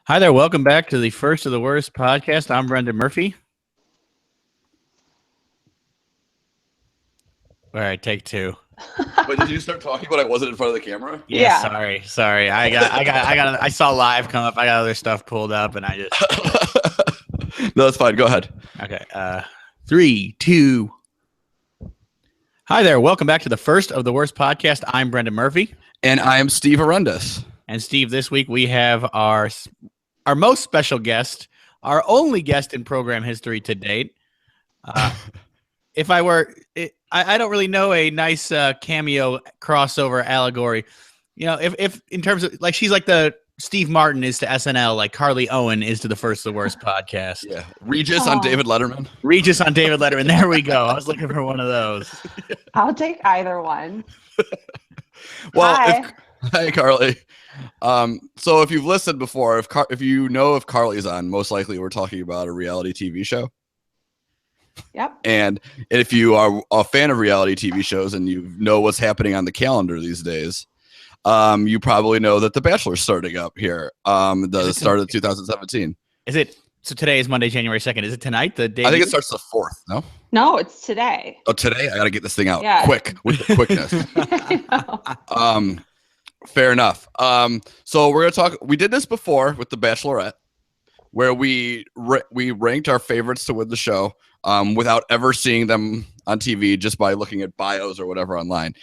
Hi there. Welcome back to the First of the Worst podcast. I'm Brendan Murphy. All right, take two. But did you start talking when I wasn't in front of the camera? Yeah. Sorry. I saw live come up. I got other stuff pulled up, and I just. No, that's fine. Go ahead. Okay. 3, 2. Hi there. Welcome back to the First of the Worst podcast. I'm Brendan Murphy, And I am Steve Arendis. and Steve. This week we have our most special guest, our only guest in program history to date. If I were, I don't really know a nice cameo crossover allegory. You know, if in terms of like she's like the Steve Martin is to SNL, like Carly Owen is to the First of the Worst podcast. Yeah, Regis on David Letterman. Regis on David Letterman. There we go. I was looking for one of those. I'll take either one. Well, Hi. Hey Carly. So if you've listened before, if you know if Carly's on, most likely we're talking about a reality TV show. Yep. And if you are a fan of reality TV shows and you know what's happening on the calendar these days, you probably know that The Bachelor is starting up here. The start of 2017. Is it? So today is Monday, January 2nd. Is it tonight? The day? I think it starts the 4th. No. No, it's today. Oh, today I got to get this thing out Yeah. with the quickness. I know. Fair enough. So we're gonna talk. We did this before with The Bachelorette, where we ranked our favorites to win the show, without ever seeing them on TV, just by looking at bios or whatever online.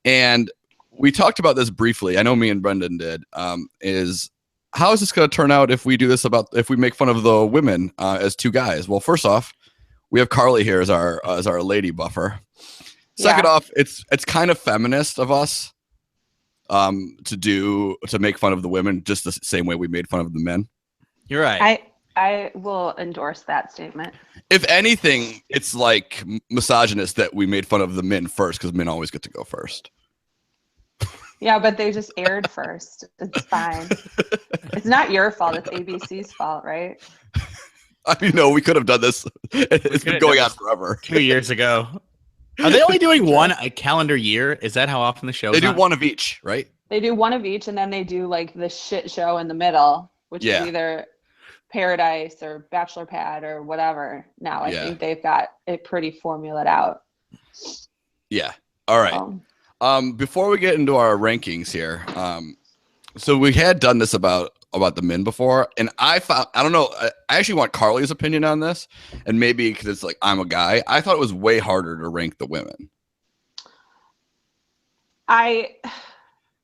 And we talked about this briefly. I know me and Brendan did. Is how is this going to turn out if we do this if we make fun of the women as two guys? Well, first off, we have Carly here as our lady buffer. Second off, it's kind of feminist of us to make fun of the women just the same way we made fun of the men. You're right. I will endorse that statement. If anything, it's like misogynist that we made fun of the men first because men always get to go first. Yeah, but they just aired first. It's fine. It's not your fault. It's ABC's fault, right? I mean, no, we could have done this. It's been going on forever. 2 years ago. Are they only doing one a calendar year? Is that how often the show? They do one of each, right? They do one of each, and then they do like the shit show in the middle, which is either Paradise or Bachelor Pad or whatever. Now I think they've got it pretty formulated out. Yeah. All right. Before we get into our rankings here, so we had done this about the men before, and I don't know, I actually want Carly's opinion on this, and maybe because it's like I'm a guy, I thought it was way harder to rank the women.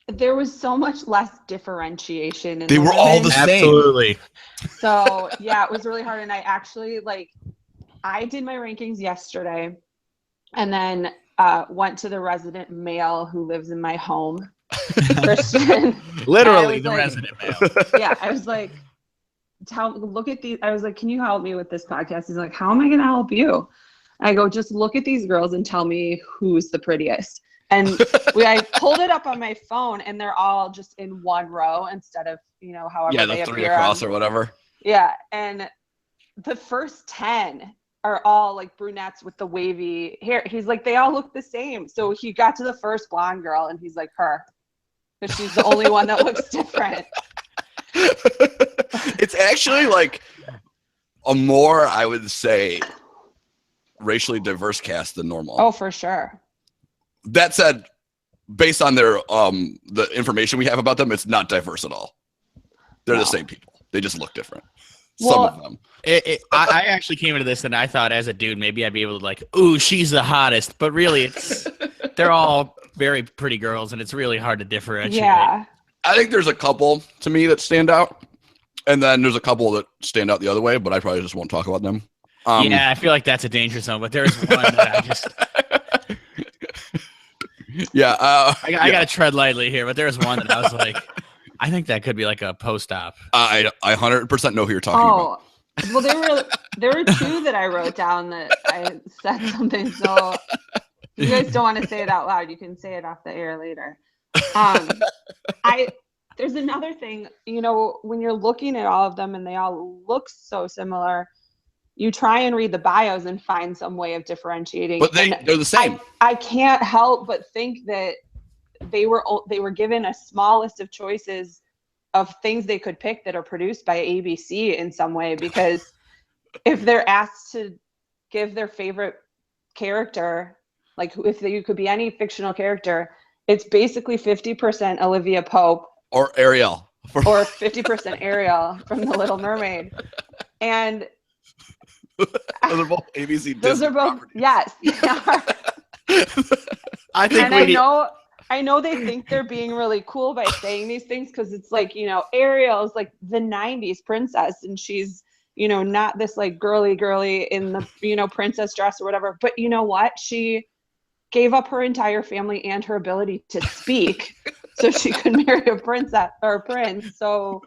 There was so much less differentiation in they were all the same. Absolutely. So yeah, it was really hard, and I actually I did my rankings yesterday, and then went to the resident male who lives in my home, Christian. Literally the resident male. Yeah, I was like, look at these. I was like, can you help me with this podcast? He's like, how am I going to help you? I go, just look at these girls and tell me who's the prettiest. And I pulled it up on my phone, and they're all just in one row instead of, however they the three appear across or whatever. Yeah, and the first 10 are all like brunettes with the wavy hair. He's like, they all look the same. So he got to the first blonde girl, and he's like, her, because she's the only one that looks different. It's actually like a more, I would say, racially diverse cast than normal. Oh, for sure. That said, based on their the information we have about them, it's not diverse at all. They're the same people. They just look different. Some of them. I actually came into this and I thought, as a dude, maybe I'd be able to ooh, she's the hottest. But really, they're all very pretty girls, and it's really hard to differentiate. Yeah. I think there's a couple to me that stand out, and then there's a couple that stand out the other way, but I probably just won't talk about them. Yeah, I feel like that's a danger zone, but there's one that I just... Yeah. I got to tread lightly here, but there's one that I was like, I think that could be like a post-op. I 100% know who you're talking about. Well, there were two that I wrote down that I said something. So if you guys don't want to say it out loud, you can say it off the air later. There's another thing, when you're looking at all of them and they all look so similar, you try and read the bios and find some way of differentiating. But they're the same. I can't help but think that they were given a small list of choices of things they could pick that are produced by ABC in some way, because if they're asked to give their favorite character, like if you could be any fictional character, it's basically 50% Olivia Pope or Ariel or 50% Ariel from The Little Mermaid. And those are both ABC those Disney are both properties. yes, they are. I think And I know they think they're being really cool by saying these things, because it's like, you know, Ariel is like the 90s princess, and she's, you know, not this like girly in the, you know, princess dress or whatever. But you know what? She gave up her entire family and her ability to speak so she could marry a princess or a prince. So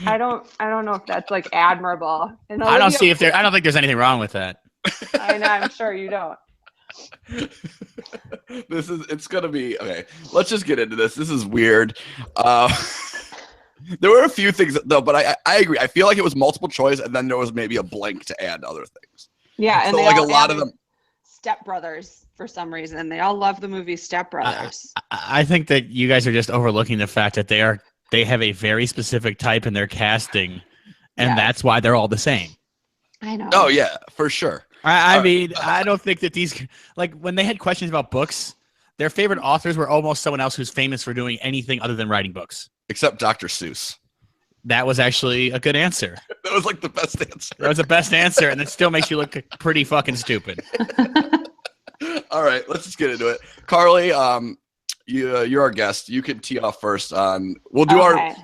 I don't know if that's like admirable. And I don't think there's anything wrong with that. I know, I'm sure you don't. It's gonna be okay. Let's just get into this. This is weird. There were a few things though, but I agree. I feel like it was multiple choice, and then there was maybe a blank to add other things. Yeah, and so they like a all lot of them. Step Brothers for some reason. They all love the movie Step Brothers. I think that you guys are just overlooking the fact that they have a very specific type in their casting, and that's why they're all the same. I know. Oh yeah, for sure. I mean, I don't think that these, like, when they had questions about books, their favorite authors were almost someone else who's famous for doing anything other than writing books. Except Dr. Seuss. That was actually a good answer. That was like the best answer. That was the best answer, and it still makes you look pretty fucking stupid. All right, let's just get into it. Carly, you're our guest. You can tee off first on. We'll do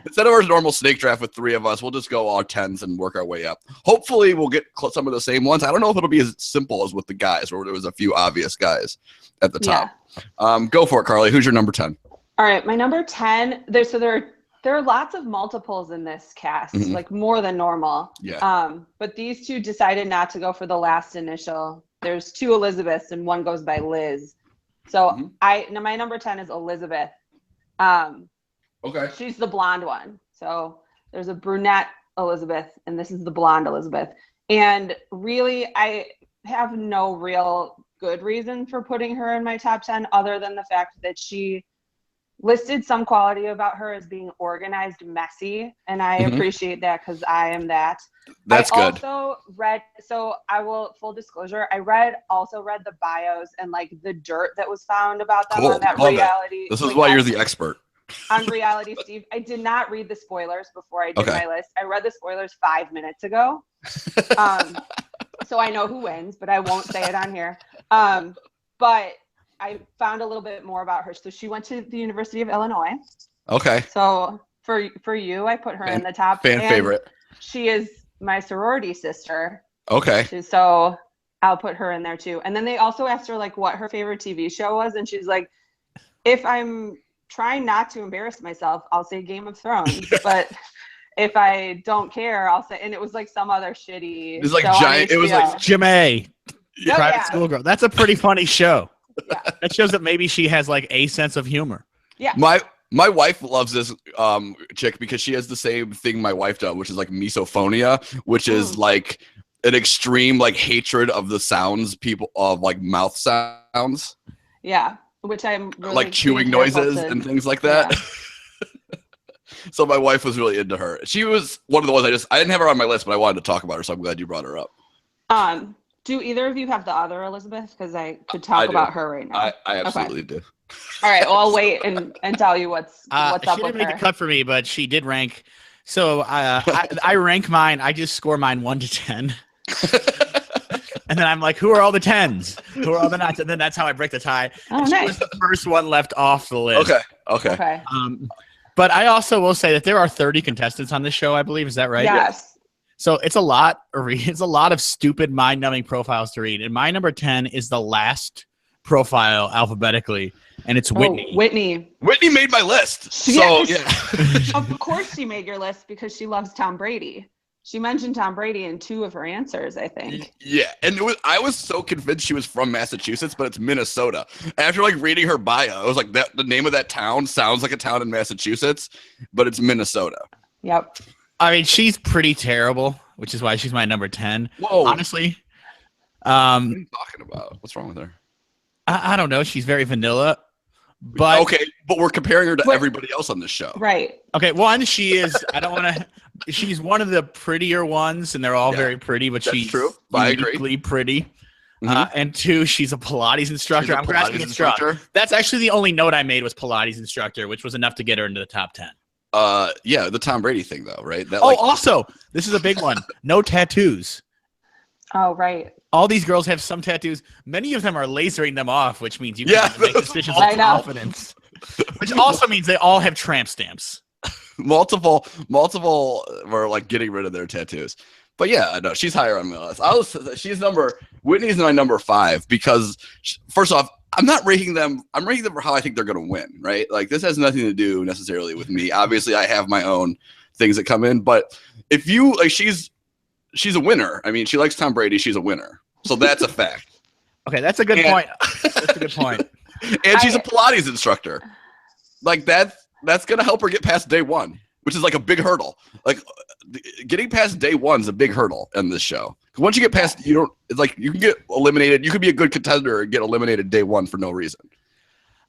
instead of our normal snake draft with three of us, we'll just go all tens and work our way up. Hopefully, we'll get some of the same ones. I don't know if it'll be as simple as with the guys, where there was a few obvious guys at the top. Yeah. Go for it, Carly. Who's your number 10? All right, my number 10. There are lots of multiples in this cast, like more than normal. Yeah. But these two decided not to go for the last initial. There's two Elizabeths and one goes by Liz. So my number 10 is Elizabeth. Okay. She's the blonde one. So there's a brunette Elizabeth, and this is the blonde Elizabeth. And really, I have no real good reason for putting her in my top 10 other than the fact that she listed some quality about her as being organized, messy, and I appreciate that because I am that. That's good. I also read, so I will, full disclosure, I also read the bios and like the dirt that was found about them on that reality. This is why you're the expert. On Reality Steve. I did not read the spoilers before I did my list. I read the spoilers 5 minutes ago. So I know who wins, but I won't say it on here. But I found a little bit more about her. So she went to the University of Illinois. Okay. So for you, I put her in the top. Fan favorite. She is my sorority sister. Okay. So I'll put her in there too. And then they also asked her like what her favorite TV show was. And she's like, if I'm trying not to embarrass myself, I'll say Game of Thrones. But if I don't care, I'll say, and it was like some other shitty. It was like giant. It was like Jimmy, private school girl. That's a pretty funny show. Yeah. That shows that maybe she has like a sense of humor. Yeah. My wife loves this chick because she has the same thing my wife does, which is like misophonia, which is like an extreme like hatred of the sounds of like mouth sounds. Yeah, which I'm really like chewing noises and things like that. Yeah. So my wife was really into her. She was one of the ones I didn't have her on my list, but I wanted to talk about her, so I'm glad you brought her up. Do either of you have the other Elizabeth? Because I could talk about her right now. I absolutely do. All right, well, I'll wait and tell you what's up with her. She didn't make a cut for me, but she did rank. So I rank mine. I just score mine 1 to 10. And then I'm like, who are all the 10s? Who are all the 9s? And then that's how I break the tie. Oh, nice. She was the first one left off the list. Okay. But I also will say that there are 30 contestants on this show, I believe. Is that right? Yes. So it's a lot of stupid, mind-numbing profiles to read. And my number 10 is the last profile alphabetically, and it's Whitney. Whitney made my list. Of course she made your list because she loves Tom Brady. She mentioned Tom Brady in 2 of her answers, I think. Yeah, and I was so convinced she was from Massachusetts, but it's Minnesota. After like reading her bio, I was like, the name of that town sounds like a town in Massachusetts, but it's Minnesota. Yep. I mean, she's pretty terrible, which is why she's my number 10. Whoa. Honestly. What are you talking about? What's wrong with her? I don't know. She's very vanilla, But okay, but we're comparing her to everybody else on this show. Right. Okay, one, she is, I don't want to, she's one of the prettier ones, and they're all very pretty, but That's she's true. I agree. uniquely pretty. Mhm. And two, she's a Pilates instructor. I'm grasping at straws. That's actually the only note I made was Pilates instructor, which was enough to get her into the top 10. Yeah, the Tom Brady thing, though, right? That, also, this is a big one. No tattoos. Oh, right. All these girls have some tattoos. Many of them are lasering them off, which means you can make decisions with confidence. Which also means they all have tramp stamps. multiple were like getting rid of their tattoos. But yeah, no, she's higher on my list. Whitney's my number 5 because first off, I'm not ranking them. I'm ranking them for how I think they're going to win, right? Like this has nothing to do necessarily with me. Obviously, I have my own things that come in, but if you like, she's a winner. I mean, she likes Tom Brady. She's a winner, so that's a fact. Okay, that's a good point. That's a good point. And she's a Pilates instructor. Like that's going to help her get past day 1, which is like a big hurdle. Like getting past day 1 is a big hurdle in this show. Once you get past, it's like you can get eliminated. You could be a good contender and get eliminated day 1 for no reason.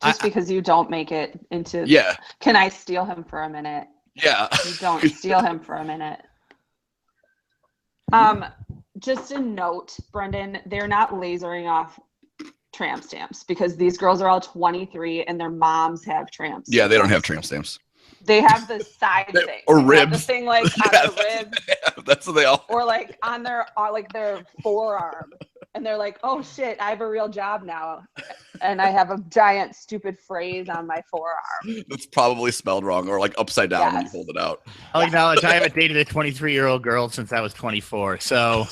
Just because you don't make it into. Yeah. Can I steal him for a minute? Yeah. You don't steal him for a minute. Just a note, Brendan, they're not lasering off tramp stamps because these girls are all 23 and their moms have tramp stamps. Yeah, they don't have tramp stamps. They have the side thing. Or they ribs. the thing like on the ribs. That's what they all. Or like on their forearm. And they're like, oh shit, I have a real job now. And I have a giant stupid phrase on my forearm. It's probably spelled wrong or like upside down when you hold it out. I'll acknowledge I haven't dated a 23-year-old girl since I was 24. So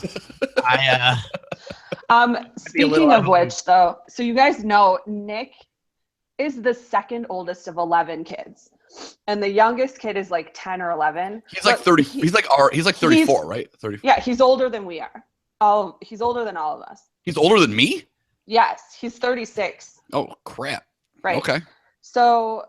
speaking of which though, so you guys know Nick is the second oldest of 11 kids. And the youngest kid is like 10 or 11. He's like 30. He's like 34, right? 34. Yeah, he's older than we are. He's older than all of us. He's older than me? Yes, he's 36. Oh, crap. Right. Okay. So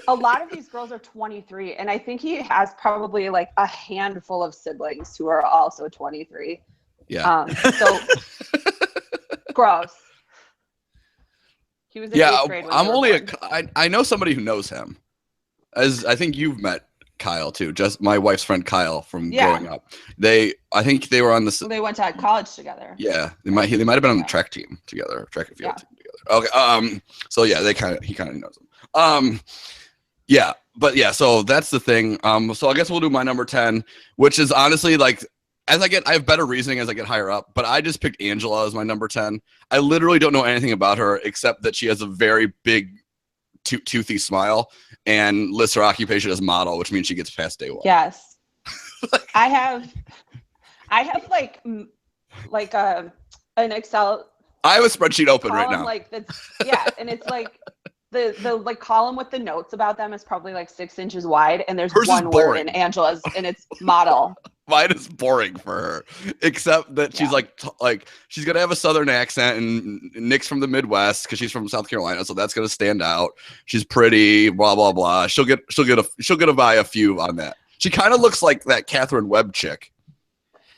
a lot of these girls are 23, and I think he has probably like a handful of siblings who are also 23. Yeah. So gross. He was in 8th grade when I know somebody who knows him. As I think you've met Kyle too, just my wife's friend Kyle from growing up. I think they were on the. They went to college together. Yeah, they might have been on the track team together, track and field team together. Okay, so yeah, he kind of knows them. Yeah, but yeah, so that's the thing. So I guess we'll do my number 10, which is honestly like I have better reasoning as I get higher up, but I just picked Angela as my number 10. I literally don't know anything about her except that she has a very big toothy smile and lists her occupation as model, which means she gets past day 1. Yes. I have like an Excel. I have a spreadsheet open right now. Like that's and it's like the like column with the notes about them is probably like 6 inches wide, and there's one word in Angela's, and it's model. Mine is boring for her, except that she's like she's gonna have a Southern accent, and Nick's from the Midwest because she's from South Carolina, so that's gonna stand out. She's pretty, blah blah blah. She'll get by a few on that. She kind of looks like that Catherine Webb chick.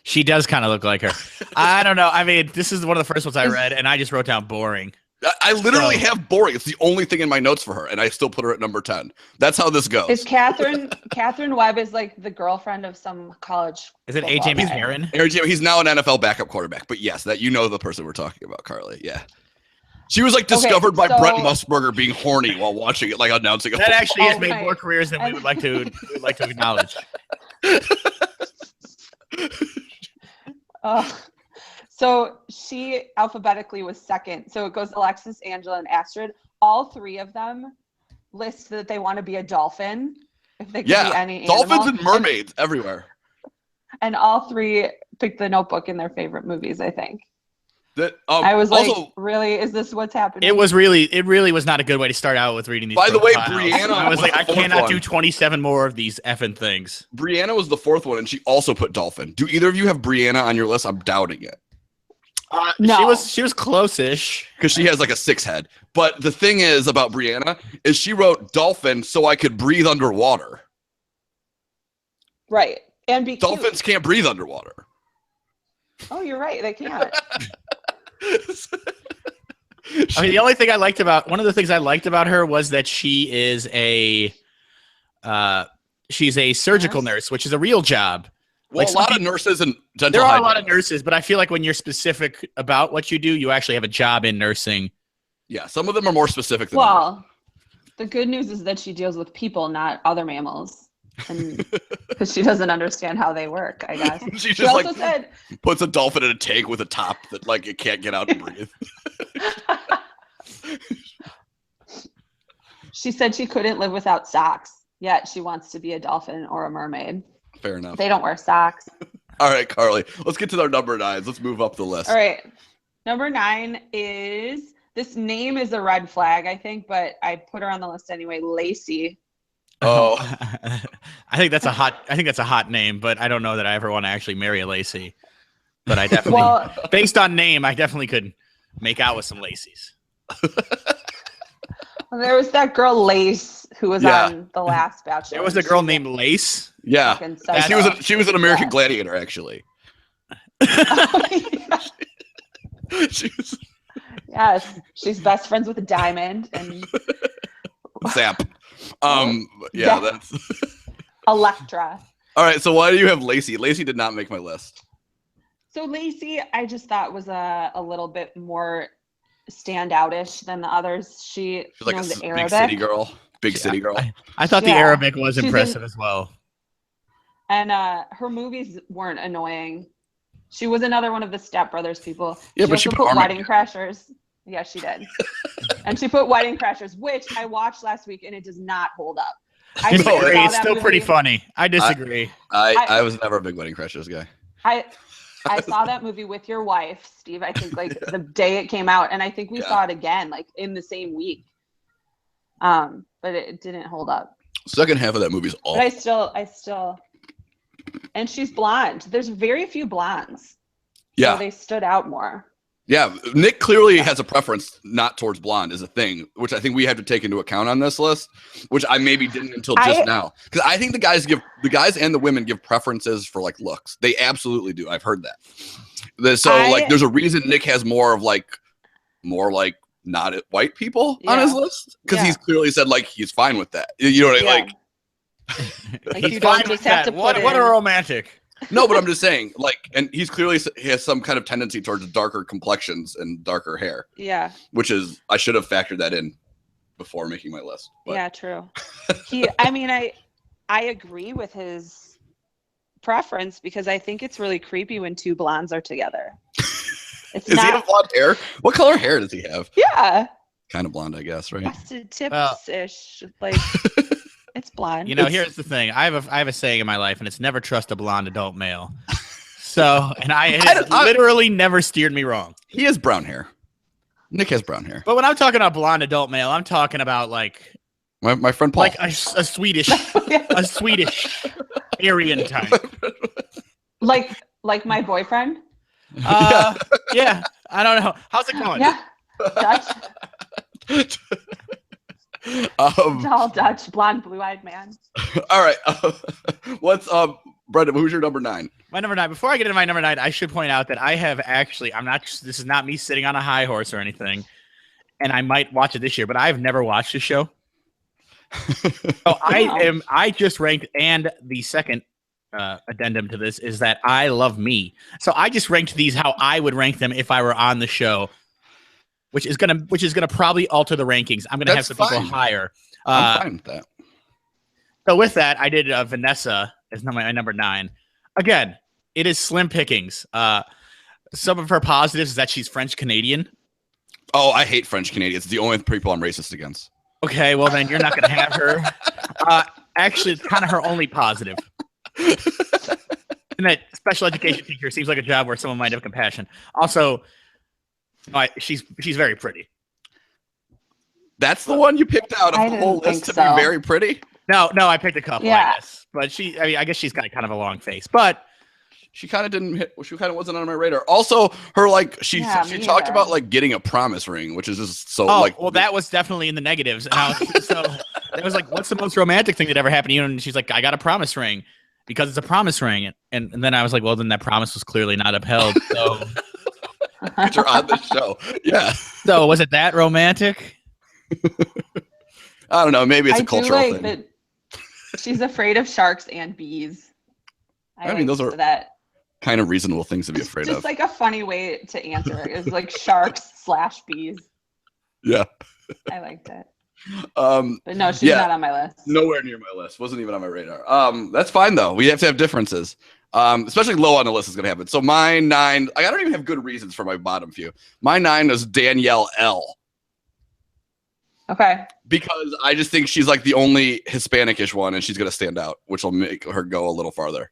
She does kind of look like her. I don't know. I mean, this is one of the first ones I read, and I just wrote down boring. I literally have boring. It's the only thing in my notes for her, and I still put her at number 10. That's how this goes. Is Catherine Webb is like the girlfriend of some college? Is it AJ McCarron? He's now an NFL backup quarterback, but yes, that the person we're talking about, Carly. Yeah. She was like discovered by Brent Musburger being horny while watching it, like announcing. That actually has made more careers than we would like to acknowledge. So she alphabetically was second. So it goes Alexis, Angela, and Astrid. All 3 of them list that they want to be a dolphin. If they could be any dolphins animal. and mermaids everywhere. And all 3 picked The Notebook in their favorite movies, I think. I was also, like, really? Is this what's happening? It really was not a good way to start out with reading these. By the way, profiles. Brianna, I was like, I cannot do 27 more of these effing things. Brianna was the 4th one, and she also put dolphin. Do either of you have Brianna on your list? I'm doubting it. No. She was close-ish because she has like a 6 head. But the thing is about Brianna is she wrote dolphin so I could breathe underwater. Right, and be dolphins can't breathe underwater. Oh, you're right. They can't. I mean, the only thing I liked about one of the things I liked about her was that she is she's a surgical nurse, which is a real job. Well, like a lot of nurses and dental. There are a lot of nurses, but I feel like when you're specific about what you do, you actually have a job in nursing. Yeah, some of them are more specific than others. The good news is that she deals with people, not other mammals. And because she doesn't understand how they work, I guess. She just also said, puts a dolphin in a tank with a top that like it can't get out and breathe. She said she couldn't live without socks, yet she wants to be a dolphin or a mermaid. Fair enough. They don't wear socks. All right, Carly, let's get to our number 9s. Let's move up the list. All right. Number 9 is, this name is a red flag, I think, but I put her on the list anyway, Lacey. Oh, I think that's a hot name, but I don't know that I ever want to actually marry a Lacey. But I definitely, based on name, I definitely could make out with some Lacey's. There was that girl Lace who was on the last Bachelor. There was a girl named Lace. Yeah, she was an American Gladiator, actually. She was. Yes, she's best friends with a Diamond and Zap. Yeah, that's Electra. All right, so why do you have Lacey? Lacey did not make my list. So Lacey, I just thought was a little bit more standoutish than the others. She's like a big city girl. City girl. I thought the Arabic was impressive as well. And her movies weren't annoying. She was another one of the Step Brothers people. Yeah, but she put Wedding Crashers. Yeah, she did. And she put Wedding Crashers, which I watched last week, and it does not hold up. I disagree. It's still pretty funny. I disagree. I was never a big Wedding Crashers guy. I saw that movie with your wife, Steve, I think like the day it came out, and I think we saw it again like in the same week. But it didn't hold up. Second half of that movie is awful. But I still and she's blonde. There's very few blondes. Yeah. So they stood out more. Yeah, Nick clearly has a preference not towards blonde is a thing, which I think we have to take into account on this list, which I maybe didn't until just now. Because I think the guys and the women give preferences for like looks. They absolutely do. I've heard that. So there's a reason Nick has more not white people on his list, because he's clearly said like he's fine with that. You know what I mean? Like you don't just have to what a romantic. No, but I'm just saying, like, and he has some kind of tendency towards darker complexions and darker hair. Yeah. Which is, I should have factored that in before making my list. But. Yeah, true. I agree with his preference because I think it's really creepy when two blondes are together. Does he have blonde hair? What color hair does he have? Yeah. Kind of blonde, I guess, right? Busted tips-ish. Like, it's blonde. You know, here's the thing. I have a saying in my life, and it's never trust a blonde adult male. So, and it has literally never steered me wrong. He has brown hair. Nick has brown hair. But when I'm talking about blonde adult male, I'm talking about like my friend Paul, like a Swedish, a Swedish Aryan type. Like my boyfriend. Yeah. I don't know. How's it going? Yeah. Dutch. Tall Dutch, blonde, blue-eyed man. All right. What's Brendan? Who's your number 9? My number 9. Before I get into my number 9, I should point out that I have actually. This is not me sitting on a high horse or anything, and I might watch it this year, but I've never watched the show. So I just ranked, and the second addendum to this is that I love me. So I just ranked these how I would rank them if I were on the show. Which is gonna probably alter the rankings. I'm gonna have some people higher. I'm fine with that. So with that, I did Vanessa as my number 9. Again, it is slim pickings. Some of her positives is that she's French Canadian. Oh, I hate French Canadians. It's the only people I'm racist against. Okay, well then you're not gonna have her. Actually, it's kind of her only positive. And that special education teacher seems like a job where someone might have compassion. Also. She's very pretty. That's the one you picked out of the whole list to be very pretty? No, I picked a couple, I guess. But I guess she's got kind of a long face. But she kind of wasn't on my radar. Also, her she talked about like getting a promise ring, which is just so well, that was definitely in the negatives. And so it was like, what's the most romantic thing that ever happened to you? And she's like, I got a promise ring because it's a promise ring. And then I was like, well, then that promise was clearly not upheld. So Get her on the show. Yeah. So was it that romantic? I don't know. Maybe it's a I do cultural like thing. that she's afraid of sharks and bees. I mean, those are that. kind of reasonable things to be afraid Just of. like a funny way to answer it is like sharks/bees. Yeah. I liked it. But no, she's not on my list. Nowhere near my list. Wasn't even on my radar. That's fine though. We have to have differences. Especially low on the list is gonna happen. So my 9, I don't even have good reasons for my bottom few. My 9 is Danielle L. Okay. Because I just think she's like the only Hispanic-ish one, and she's gonna stand out, which will make her go a little farther.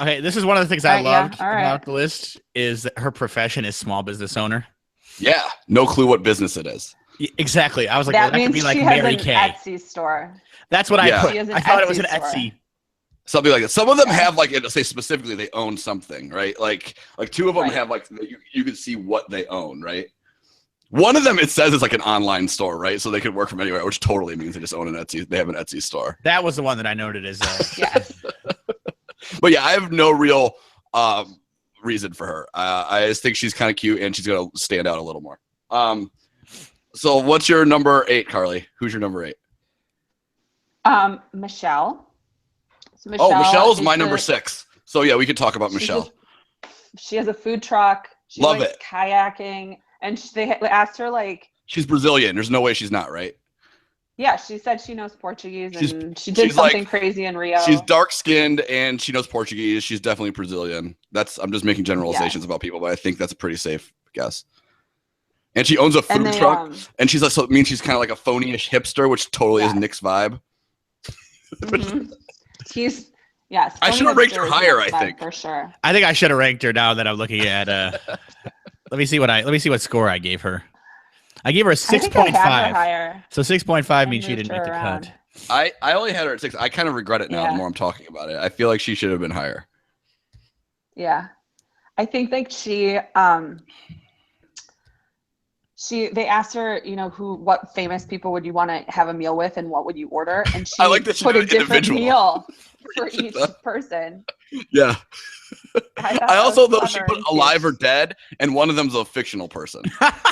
Okay, this is one of the things I loved all right. about the list is that her profession is small business owner. Yeah, no clue what business it is. Exactly. I was like, that well, that could means be like she Mary has an Kay. Etsy store. That's what Yeah. I put. She has an I thought it was an Etsy store. Etsy. Something like that. Some of them have like, say specifically they own something, right? Like 2 of them Right. have like you can see what they own, right? One of them it says it's like an online store, right? So they could work from anywhere, which totally means they just own an Etsy. They have an Etsy store. That was the one that I noted as. Yes. But yeah, I have no real reason for her. I just think she's kind of cute and she's gonna stand out a little more. So what's your number 8, Carly? Who's your number 8? Michelle. So Michelle's my number 6. So yeah, we could talk about Michelle. She has a food truck. She Love likes it. kayaking, and they asked her like. She's Brazilian. There's no way she's not, right? Yeah, she said she knows Portuguese, She's- and she did she's like- something crazy in Rio. She's dark skinned and she knows Portuguese. She's definitely Brazilian. I'm just making generalizations about people, but I think that's a pretty safe guess. And she owns a food truck, and she's so it means she's kind of like a phony-ish hipster, which totally is Nick's vibe. Mhm. I should have ranked her higher, I think. For sure. I think I should have ranked her now that I'm looking at. Let me see what score I gave her. I gave her a 6.5. Higher. So 6.5 means she moved didn't make the her cut. around. I only had her at 6. I kind of regret it now the more I'm talking about it. I feel like she should have been higher. Yeah. I think like they asked her, what famous people would you want to have a meal with and what would you order? And she I like that she put did a different individual. meal for each person. Yeah. I also though she put alive or cute. dead, and one of them's a fictional person.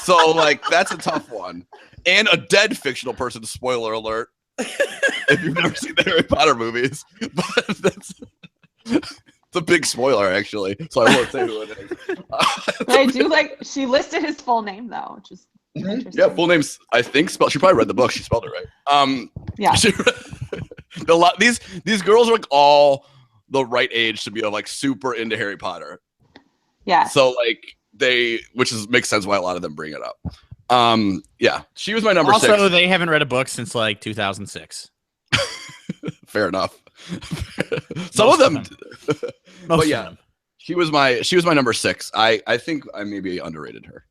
So like that's a tough one. And a dead fictional person, spoiler alert. If you've never seen the Harry Potter movies. But that's it's a big spoiler actually. So I won't say who it is. I do like she listed his full name though, which is interesting. Yeah, full name's I think spelled. She probably read the book. She spelled it right. Yeah. These girls are like all the right age to be like super into Harry Potter. Yeah. So like makes sense why a lot of them bring it up. Yeah, she was my number 6. Also, they haven't read a book since like 2006. Fair enough. Some of them. But yeah, of them. she was my number 6. I think I maybe underrated her.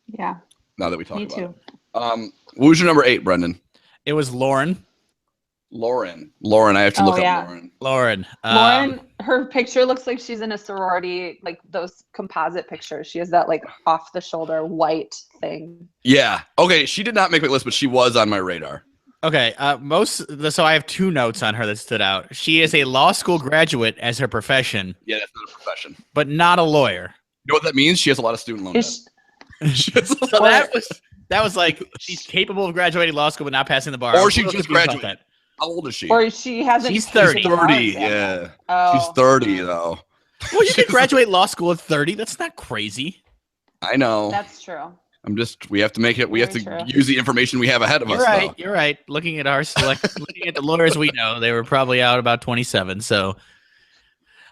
Yeah. Now that we talk Me about too. it. What was your number 8, Brendan? It was Lauren. Lauren, I have to look up Lauren. Lauren. Her picture looks like she's in a sorority, like those composite pictures. She has that like off the shoulder white thing. Yeah. Okay. She did not make my list, but she was on my radar. Okay. So I have 2 notes on her that stood out. She is a law school graduate as her profession. Yeah, that's not a profession. But not a lawyer. You know what that means? She has a lot of student loan debt. So that was like she's capable of graduating law school but not passing the bar. Or she just graduated. How old is she? Or she hasn't. She's 30. She's 30. Yeah. Oh. She's 30 though. Well, you can graduate law school at 30. That's not crazy. I know. That's true. We have to make it. We have to Very true. use the information we have ahead of us. Right. Though. You're right. Looking at looking at the lawyers we know, they were probably out about 27. So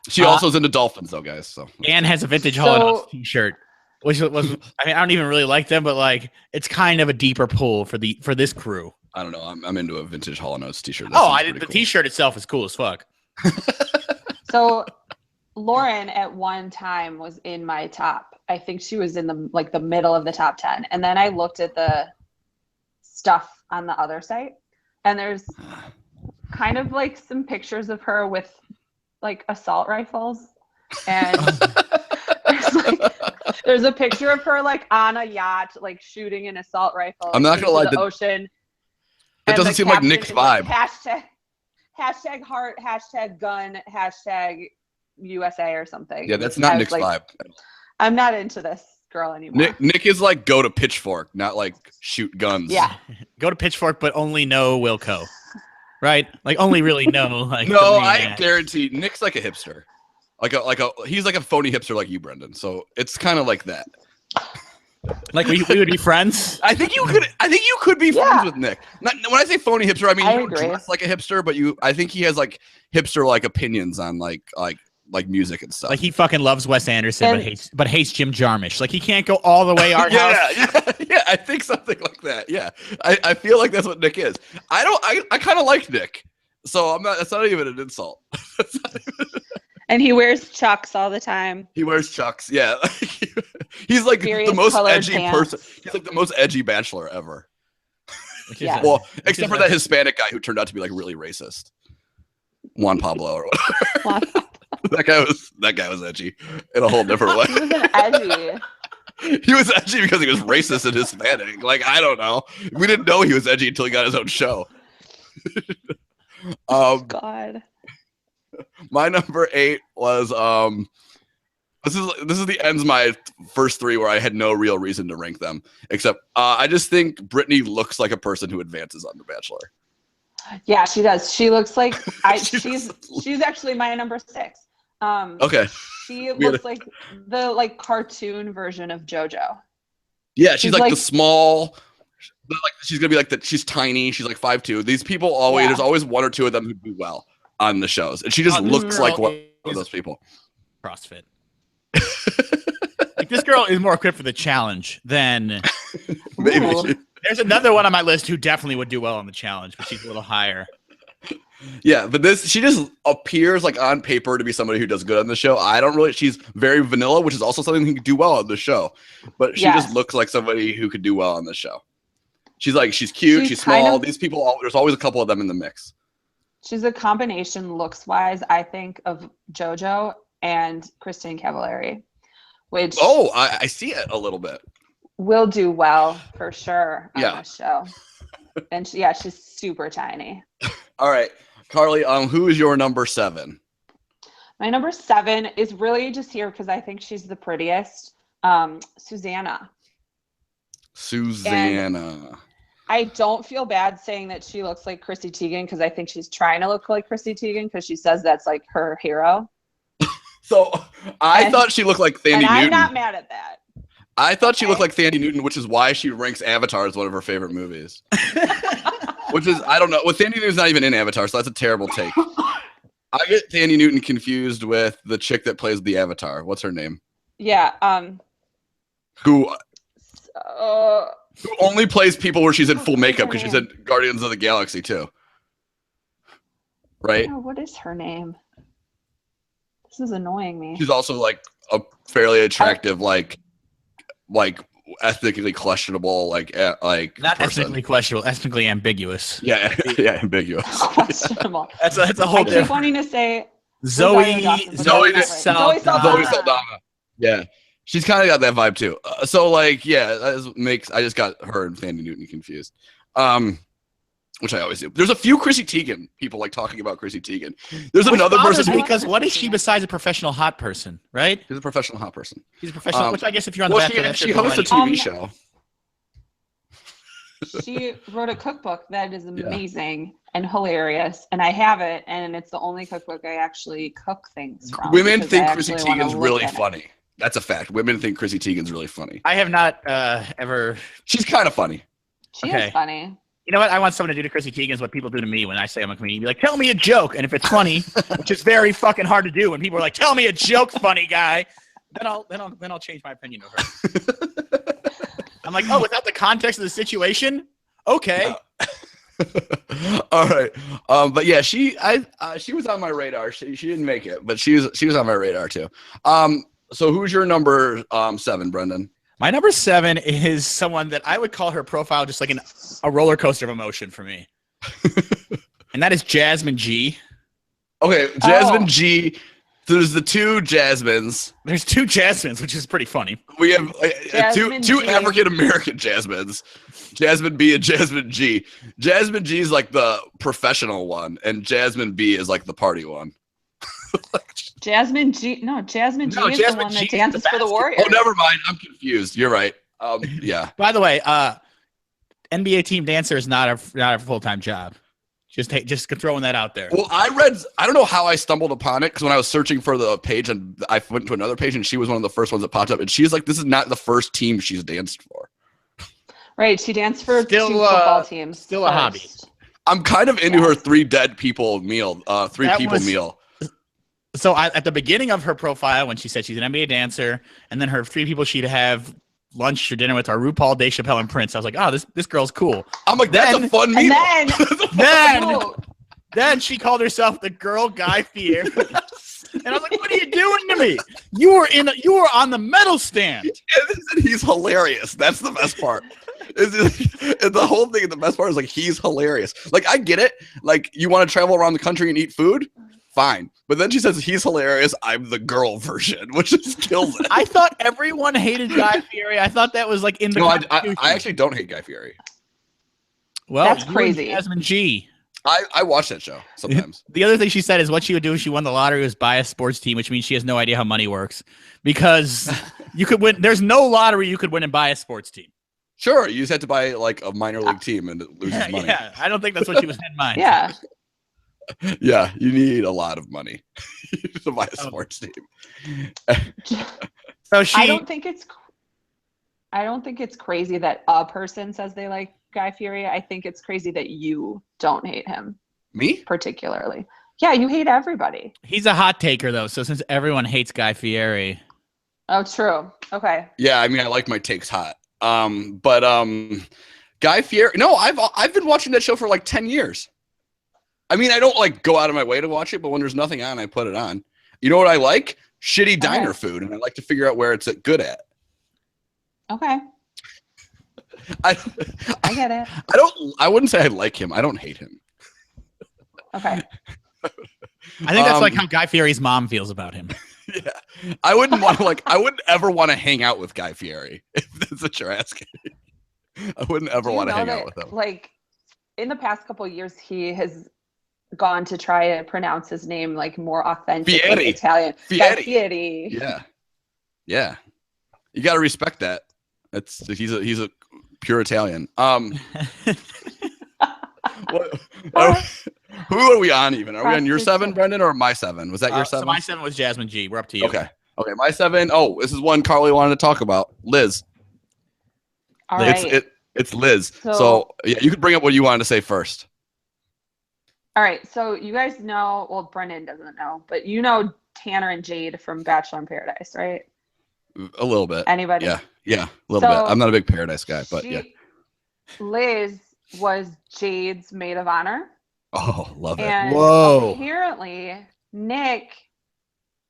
she also is into dolphins, though, guys. So Anne has a vintage Hall T-shirt, which was I don't even really like them, but like it's kind of a deeper pull for this crew. I don't know. I'm into a vintage Hall & Oates T-shirt. The T-shirt itself is cool as fuck. So Lauren at one time was in my top. I think she was in the middle of the top 10. And then I looked at the stuff on the other site, and there's kind of like some pictures of her with like assault rifles, and there's a picture of her like on a yacht, like shooting an assault rifle. I'm not gonna lie, the ocean. That doesn't seem like Nick's vibe. Like, hashtag heart, hashtag gun, hashtag USA or something. Yeah, that's not Nick's vibe. I'm not into this girl anymore. Nick is like go to Pitchfork, not like shoot guns. Yeah. Go to Pitchfork, but only know Wilco. Right? Like only really know like no, I guarantee Nick's like a hipster. He's like a phony hipster like you, Brendan. So it's kind of like that. Like we would be friends. I think you could be friends with Nick. When I say phony hipster, I mean you don't dress like a hipster, but I think he has like hipster like opinions on like music and stuff. Like he fucking loves Wes Anderson, but hates Jim Jarmusch. Like he can't go all the way art house. Yeah. I think something like that. Yeah, I feel like that's what Nick is. I kind of like Nick, so I'm not. That's not even an insult. And he wears Chucks all the time. He wears Chucks. Yeah, he's like the most edgy person. He's like the most edgy bachelor ever. Yeah. Well, except for that Hispanic guy who turned out to be like really racist, Juan Pablo or whatever. That guy was edgy in a whole different way. He was edgy. He was edgy because he was racist and Hispanic. Like, I don't know. We didn't know he was edgy until he got his own show. God. My number 8 was this is the ends my first 3 where I had no real reason to rank them, except I just think Brittany looks like a person who advances on The Bachelor. Yeah, she does. She looks like she's actually my number 6. Okay. She looks like the cartoon version of JoJo. Yeah, she's like the small. Like she's gonna be like that. She's tiny. She's like 5'2". These people always there's always 1 or 2 of them who do well on the shows, and she just looks like one of those people. CrossFit. Like this girl is more equipped for the challenge than maybe. There's another one on my list who definitely would do well on the challenge, but she's a little higher. Yeah, but she just appears like on paper to be somebody who does good on the show. She's very vanilla, which is also something who could do well on the show. But she just looks like somebody who could do well on the show. She's cute, she's small. These people, there's always a couple of them in the mix. She's a combination looks wise, I think, of JoJo and Christine Cavallari, which I see it a little bit. Will do well for sure on this show. And she's super tiny. All right, Carly, who is your number 7? My number 7 is really just here because I think she's the prettiest. Susanna. And I don't feel bad saying that she looks like Chrissy Teigen because I think she's trying to look like Chrissy Teigen because she says that's like her hero. So I thought she looked like Thandie Newton. I'm not mad at that. I thought she looked like Thandie Newton, which is why she ranks Avatar as one of her favorite movies. Which is, I don't know. Well, Thandie Newton's not even in Avatar, so that's a terrible take. I get Thandie Newton confused with the chick that plays the Avatar. What's her name? Yeah. Who only plays people where she's in full makeup because she's in Guardians of the Galaxy too. Right? Oh, what is her name? This is annoying me. She's also like a fairly attractive, like ethnically questionable, like not person. Ethnically questionable, ethnically ambiguous. Yeah, ambiguous. Questionable. That's a whole. I keep wanting to say Zoe Saldana. Yeah, she's kind of got that vibe too. I just got her and Thandie Newton confused. Which I always do. There's a few Chrissy Teigen people like talking about Chrissy Teigen. There's another person because what is she besides a professional hot person, right? She's a professional hot person. She's a professional, which I guess if you're on the Bachelor, she hosts a TV show. She wrote a cookbook that is amazing and hilarious, and I have it, and it's the only cookbook I actually cook things from. Women think Chrissy Teigen's really funny. That's a fact. Women think Chrissy Teigen's really funny. I have not ever. She's kind of funny. She is funny. You know what I want someone to do to Chrissy Teigen is what people do to me when I say I'm a comedian. Be like, tell me a joke, and if it's funny, which is very fucking hard to do, when people are like, tell me a joke, funny guy, then I'll change my opinion of her. I'm like, oh, without the context of the situation, okay. All right, but yeah, she was on my radar. She didn't make it, but she was on my radar too. So who's your number 7, Brendan? My number 7 is someone that I would call her profile just like a roller coaster of emotion for me. And that is Jasmine G. Okay, Jasmine G. There's the 2 Jasmines. There's 2 Jasmines, which is pretty funny. We have two African-American Jasmines. Jasmine B and Jasmine G. Jasmine G is like the professional one, and Jasmine B is like the party one. Jasmine G. No, Jasmine G is Jasmine the one G that is the dances for the basket- Warriors. Oh, never mind. I'm confused. You're right. Yeah. By the way, NBA team dancer is not a full-time job. Just throwing that out there. Well, I don't know how I stumbled upon it because when I was searching for the page and I went to another page and she was one of the first ones that popped up and she's like, this is not the first team she's danced for. Right, she danced for Still, 2 football teams. still a hobby. I'm kind of into her 3 dead people meal, meal. So at the beginning of her profile, when she said she's an NBA dancer, and then her 3 people she'd have lunch or dinner with are RuPaul, Dave Chappelle, and Prince. I was like, oh, this girl's cool. I'm like, that's a fun meal. Then she called herself the girl Guy Fieri. And I was like, what are you doing to me? You were on the medal stand. And he's hilarious. That's the best part. The whole thing, the best part is like he's hilarious. Like I get it. Like you want to travel around the country and eat food? Fine. But then she says he's hilarious. I'm the girl version, which just kills it. I thought everyone hated Guy Fieri. I thought that was like in the No, I actually don't hate Guy Fieri. Well, that's crazy. Jasmine G. I watch that show sometimes. The other thing she said is what she would do if she won the lottery was buy a sports team, which means she has no idea how money works. Because you could win. There's no lottery you could win and buy a sports team. Sure, you just had to buy like a minor league team and it loses money. Yeah, I don't think that's what she was in mind. Yeah. Yeah, you need a lot of money to buy a sports team. So I don't think it's crazy that a person says they like Guy Fieri. I think it's crazy that you don't hate him. Me? Particularly. Yeah, you hate everybody. He's a hot taker though, so since everyone hates Guy Fieri. Oh, true. Okay. Yeah, I mean I like my takes hot. But Guy Fieri. No, I've been watching that show for like 10 years. I mean, I don't like go out of my way to watch it, but when there's nothing on, I put it on. You know what I like? Shitty diner food, and I like to figure out where it's good at. Okay. I get it. I wouldn't say I like him. I don't hate him. Okay. I think that's like how Guy Fieri's mom feels about him. Yeah. I wouldn't ever want to hang out with Guy Fieri, if that's what you're asking. I wouldn't ever want to hang out with him. Like in the past couple of years, he has gone to try to pronounce his name like more authentic Italian. Fieri. Yeah. Yeah. You got to respect that. He's a pure Italian. Who are we on even? Are we on your 7, Brendan, or my 7? Was that your 7? So my 7 was Jasmine G. We're up to you. Okay, my 7. Oh, this is one Carly wanted to talk about. Liz. All right. It's Liz. So yeah, you could bring up what you wanted to say first. All right. So you guys know, well, Brendan doesn't know, but you know Tanner and Jade from Bachelor in Paradise, right? A little bit. Anybody? Yeah, a little bit. I'm not a big Paradise guy, but yeah. Liz was Jade's maid of honor. Oh, love it. And whoa. Apparently, Nick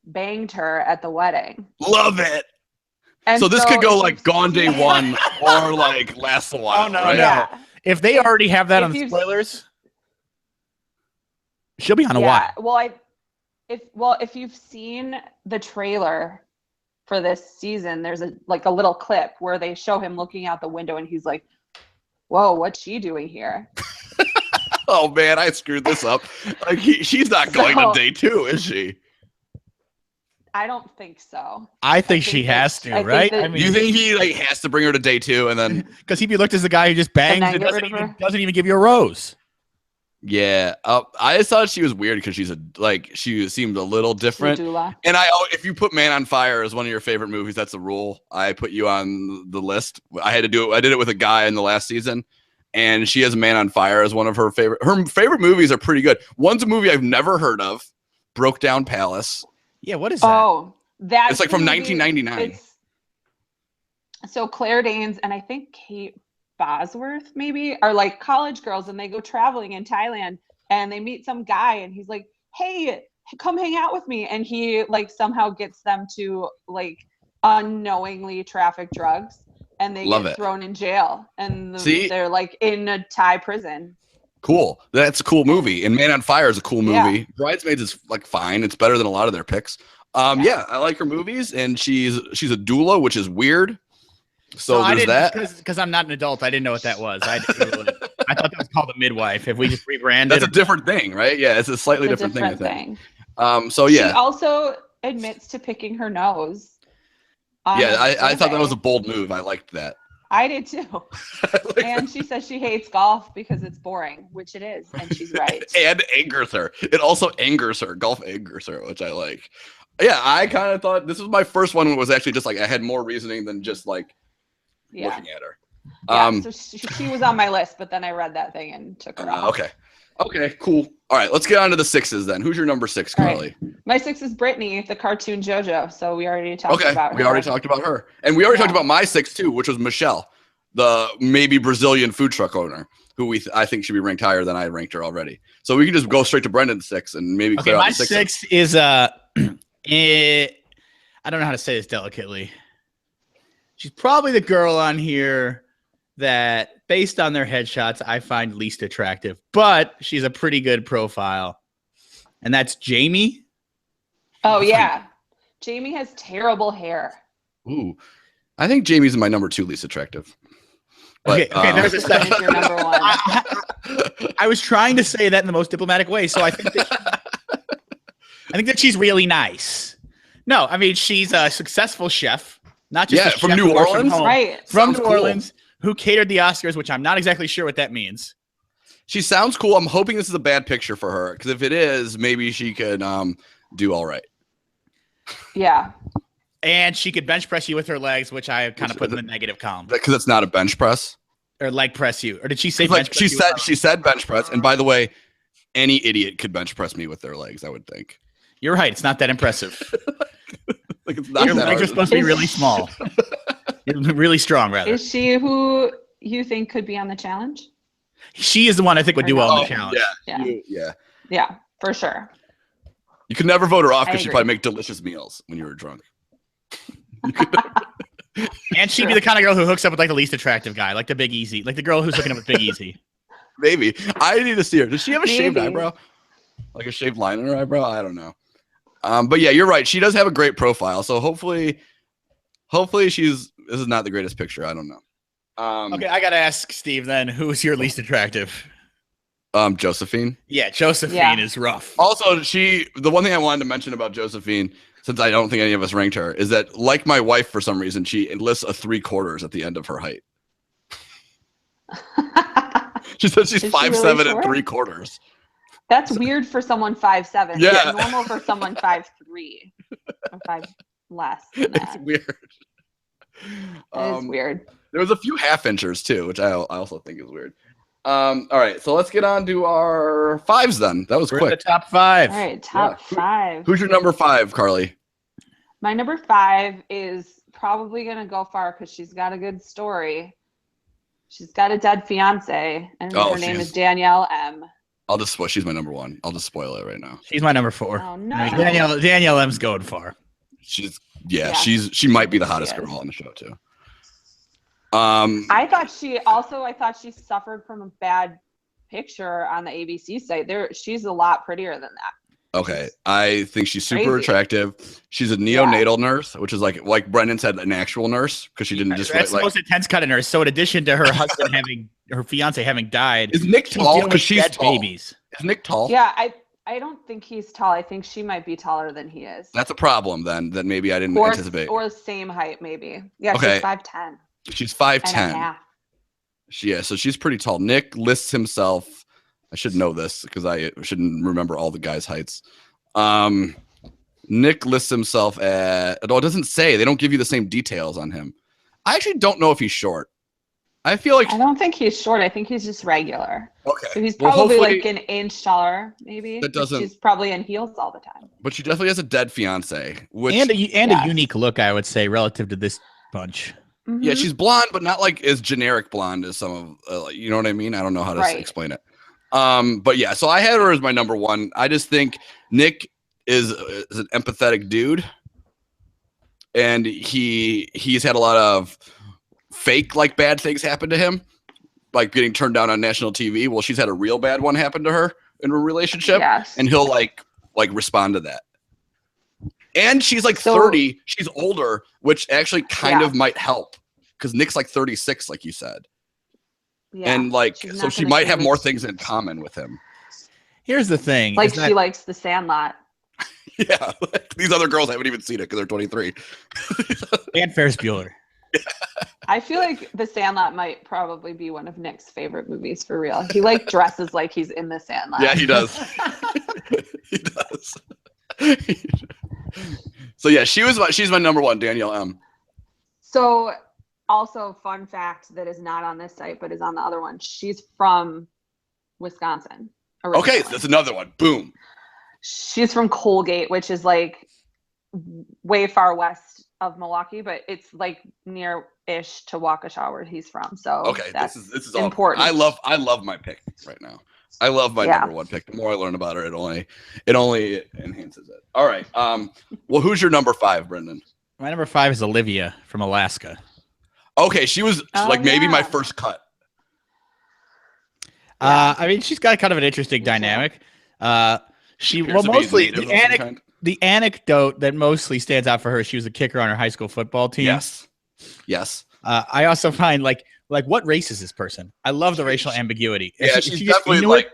banged her at the wedding. Love it. And so this could go like Gone Day 1 or like Last a While. Oh, no, right? yeah. If they already have that on the spoilers, she'll be on a while. Well, if you've seen the trailer for this season, there's a little clip where they show him looking out the window and he's like, whoa, what's she doing here? Oh man, I screwed this up. Like she's not going to day 2, is she? I don't think so. I think she has to, right? I mean, you think he like has to bring her to day 2 and then because he'd be looked as the guy who just bangs and doesn't even give you a rose. Yeah, I just thought she was weird because she seemed a little different. Medulla. And if you put Man on Fire as one of your favorite movies, that's a rule. I put you on the list. I had to do it. I did it with a guy in the last season, and she has Man on Fire as one of her favorite. Her favorite movies are pretty good. One's a movie I've never heard of, Broke Down Palace. Yeah, what is that? Oh, that's it's like from 1999. So Claire Danes and I think Kate Bosworth maybe are like college girls, and they go traveling in Thailand and they meet some guy and he's like, hey, come hang out with me, and he like somehow gets them to like unknowingly traffic drugs and they get thrown in jail and they're like in a Thai prison. Cool. That's a cool movie. And Man on Fire is a cool movie. Yeah. Bridesmaids is like fine. It's better than a lot of their picks. Yeah, I like her movies, and she's a doula, which is weird. So there's that. Because I'm not an adult, I didn't know what that was. I thought that was called a midwife. If we just rebranded, that's a different thing, right? Yeah, it's a slightly different thing. I think. So She yeah, also admits to picking her nose. yeah. I thought that was a bold move. I liked that. I did too. Like, And she says she hates golf because it's boring, which it is, and she's right. and angers her. It also angers her. Golf angers her, which I like. Yeah, I kind of thought this was my first one. Was actually just like I had more reasoning than just like looking at her. Yeah, so she was on my list, but then I read that thing and took her off. Okay, cool. All right, let's get on to the sixes then. Who's your number 6, Carly? Right. My 6 is Brittany, the cartoon JoJo. So we already talked about her. We already talked about her. And we already talked about my 6 too, which was Michelle, the maybe Brazilian food truck owner, who I think should be ranked higher than I ranked her already. So we can just go straight to Brendan's 6 and maybe clear out my the 6. 6 is I don't know how to say this delicately. She's probably the girl on here that, based on their headshots, I find least attractive, but she's a pretty good profile, and that's Jamie. Oh yeah, Jamie has terrible hair. Ooh, I think Jamie's my number 2 least attractive. But, okay, there's a second. Your number 1. I was trying to say that in the most diplomatic way, so I think that she's really nice. No, I mean she's a successful chef, not just from New Orleans, right? From New Orleans. Who catered the Oscars, which I'm not exactly sure what that means. She sounds cool. I'm hoping this is a bad picture for her, because if it is, maybe she could do all right. Yeah. And she could bench press you with her legs, which I kind of put in the negative column. Because it's not a bench press? Or leg press you. Or did she say bench press? She said bench press. And by the way, any idiot could bench press me with their legs, I would think. You're right. It's not that impressive. It's not your legs are supposed to be really small. Really strong, rather. Is she who you think could be on the challenge? She is the one I think would do well on the challenge. Yeah, for sure. You could never vote her off because she'd probably make delicious meals when you were drunk. And she'd be the kind of girl who hooks up with like the least attractive guy, like the Big Easy, like the girl who's hooking up with Big Easy. Maybe. I need to see her. Does she have a shaved eyebrow? Like a shaved line in her eyebrow? I don't know. But yeah, you're right. She does have a great profile. So hopefully this is not the greatest picture. I don't know. Okay, I gotta ask Steve then, who's your least attractive? Josephine. Yeah, Josephine is rough. Also, the one thing I wanted to mention about Josephine, since I don't think any of us ranked her, is that, like my wife, for some reason, she lists a 3/4 at the end of her height. She says she's 5'7" really and 3/4. That's weird for someone 5'7". Yeah, it's normal for someone 5'3" or 5 less. It's weird. It's weird. There was a few half-inchers too, which I also think is weird. All right, so let's get on to our 5s then. That was quick. The top 5. All right, top 5. Who's your number 5, Carly? My number 5 is probably gonna go far because she's got a good story. She's got a dead fiance, and her name is Danielle M. She's my number 1. I'll just spoil it right now. She's my number 4. Oh no, I mean, Danielle M's going far. She might be the hottest girl on the show too. I thought she suffered from a bad picture on the ABC site. She's a lot prettier than that. Okay, I think she's super attractive. She's a neonatal nurse, which is like Brendan said, an actual nurse, because she didn't just. That's the most intense kind of nurse. So in addition to her husband her fiance having died, is Nick tall? Because she's tall. Babies. Is Nick tall? Yeah, I don't think he's tall. I think she might be taller than he is. That's a problem then. That maybe I didn't anticipate. Or the same height, maybe. Yeah, okay. She's 5'10". She's 5'10". So she's pretty tall. Nick lists himself. I should know this because I shouldn't remember all the guys' heights. Nick lists himself at. It doesn't say. They don't give you the same details on him. I actually don't know if he's short. I feel like I don't think he's short. I think he's just regular. Okay. So he's probably like an inch taller, maybe. That doesn't. She's probably in heels all the time. But she definitely has a dead fiance, which and a unique look, I would say, relative to this bunch. Mm-hmm. Yeah, she's blonde, but not like as generic blonde as some of you know what I mean. I don't know how to explain it. But yeah, so I had her as my number 1. I just think Nick is an empathetic dude, and he's had a lot of fake like bad things happen to him, like getting turned down on national TV. Well, she's had a real bad one happen to her in a relationship, and he'll like respond to that. And she's like 30. She's older, which actually kind of might help because Nick's like 36, like you said. Yeah, and like, so she might have more things in common with him. Here's the thing. Like she likes The Sandlot. Yeah, these other girls haven't even seen it because they're 23. And Ferris Bueller. I feel like The Sandlot might probably be one of Nick's favorite movies for real. He like dresses like he's in The Sandlot. Yeah, he does. He does. So yeah, she's my number one, Danielle M. So also fun fact that is not on this site but is on the other one. She's from Wisconsin. Okay, so that's another one. Boom. She's from Colgate, which is like way far west of Milwaukee, but it's like near-ish to Waukesha where he's from. So okay, that's this is important. I love my pick right now. I love my number one pick. The more I learn about her, it only enhances it. All right. Well, who's your number 5, Brendan? My number 5 is Olivia from Alaska. Okay, she was maybe my first cut. I mean, she's got kind of an interesting dynamic. Mostly the anecdote that mostly stands out for her. She was a kicker on her high school football team. Yes. I also find like what race is this person? I love the racial ambiguity. Yeah, she's definitely like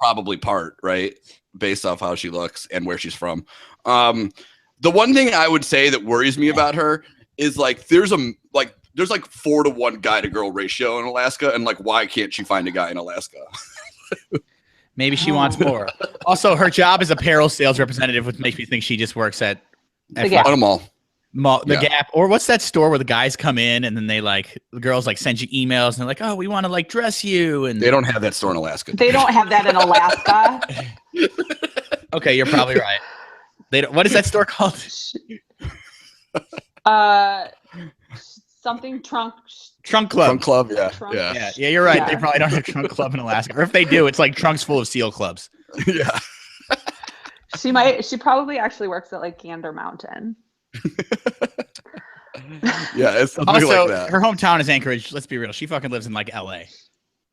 probably part, right, based off how she looks and where she's from. The one thing I would say that worries me about her is like there's like 4-to-1 guy to girl ratio in Alaska, and like why can't she find a guy in Alaska? Maybe she wants more. Also, her job as apparel sales representative, which makes me think she just works at The Gap. The Gap, or what's that store where the guys come in and then the girls like send you emails and they're like, oh, we want to like dress you, and they don't have that store in Alaska. They don't have that in Alaska. Okay, you're probably right. They don't. What is that store called? Something Trunk Club. Trunk Club, yeah. Yeah, you're right. Yeah. They probably don't have Trunk Club in Alaska. Or if they do, it's like trunks full of seal clubs. Yeah. She probably actually works at like Gander Mountain. Yeah, it's something also, like that. Her hometown is Anchorage. Let's be real. She fucking lives in like LA.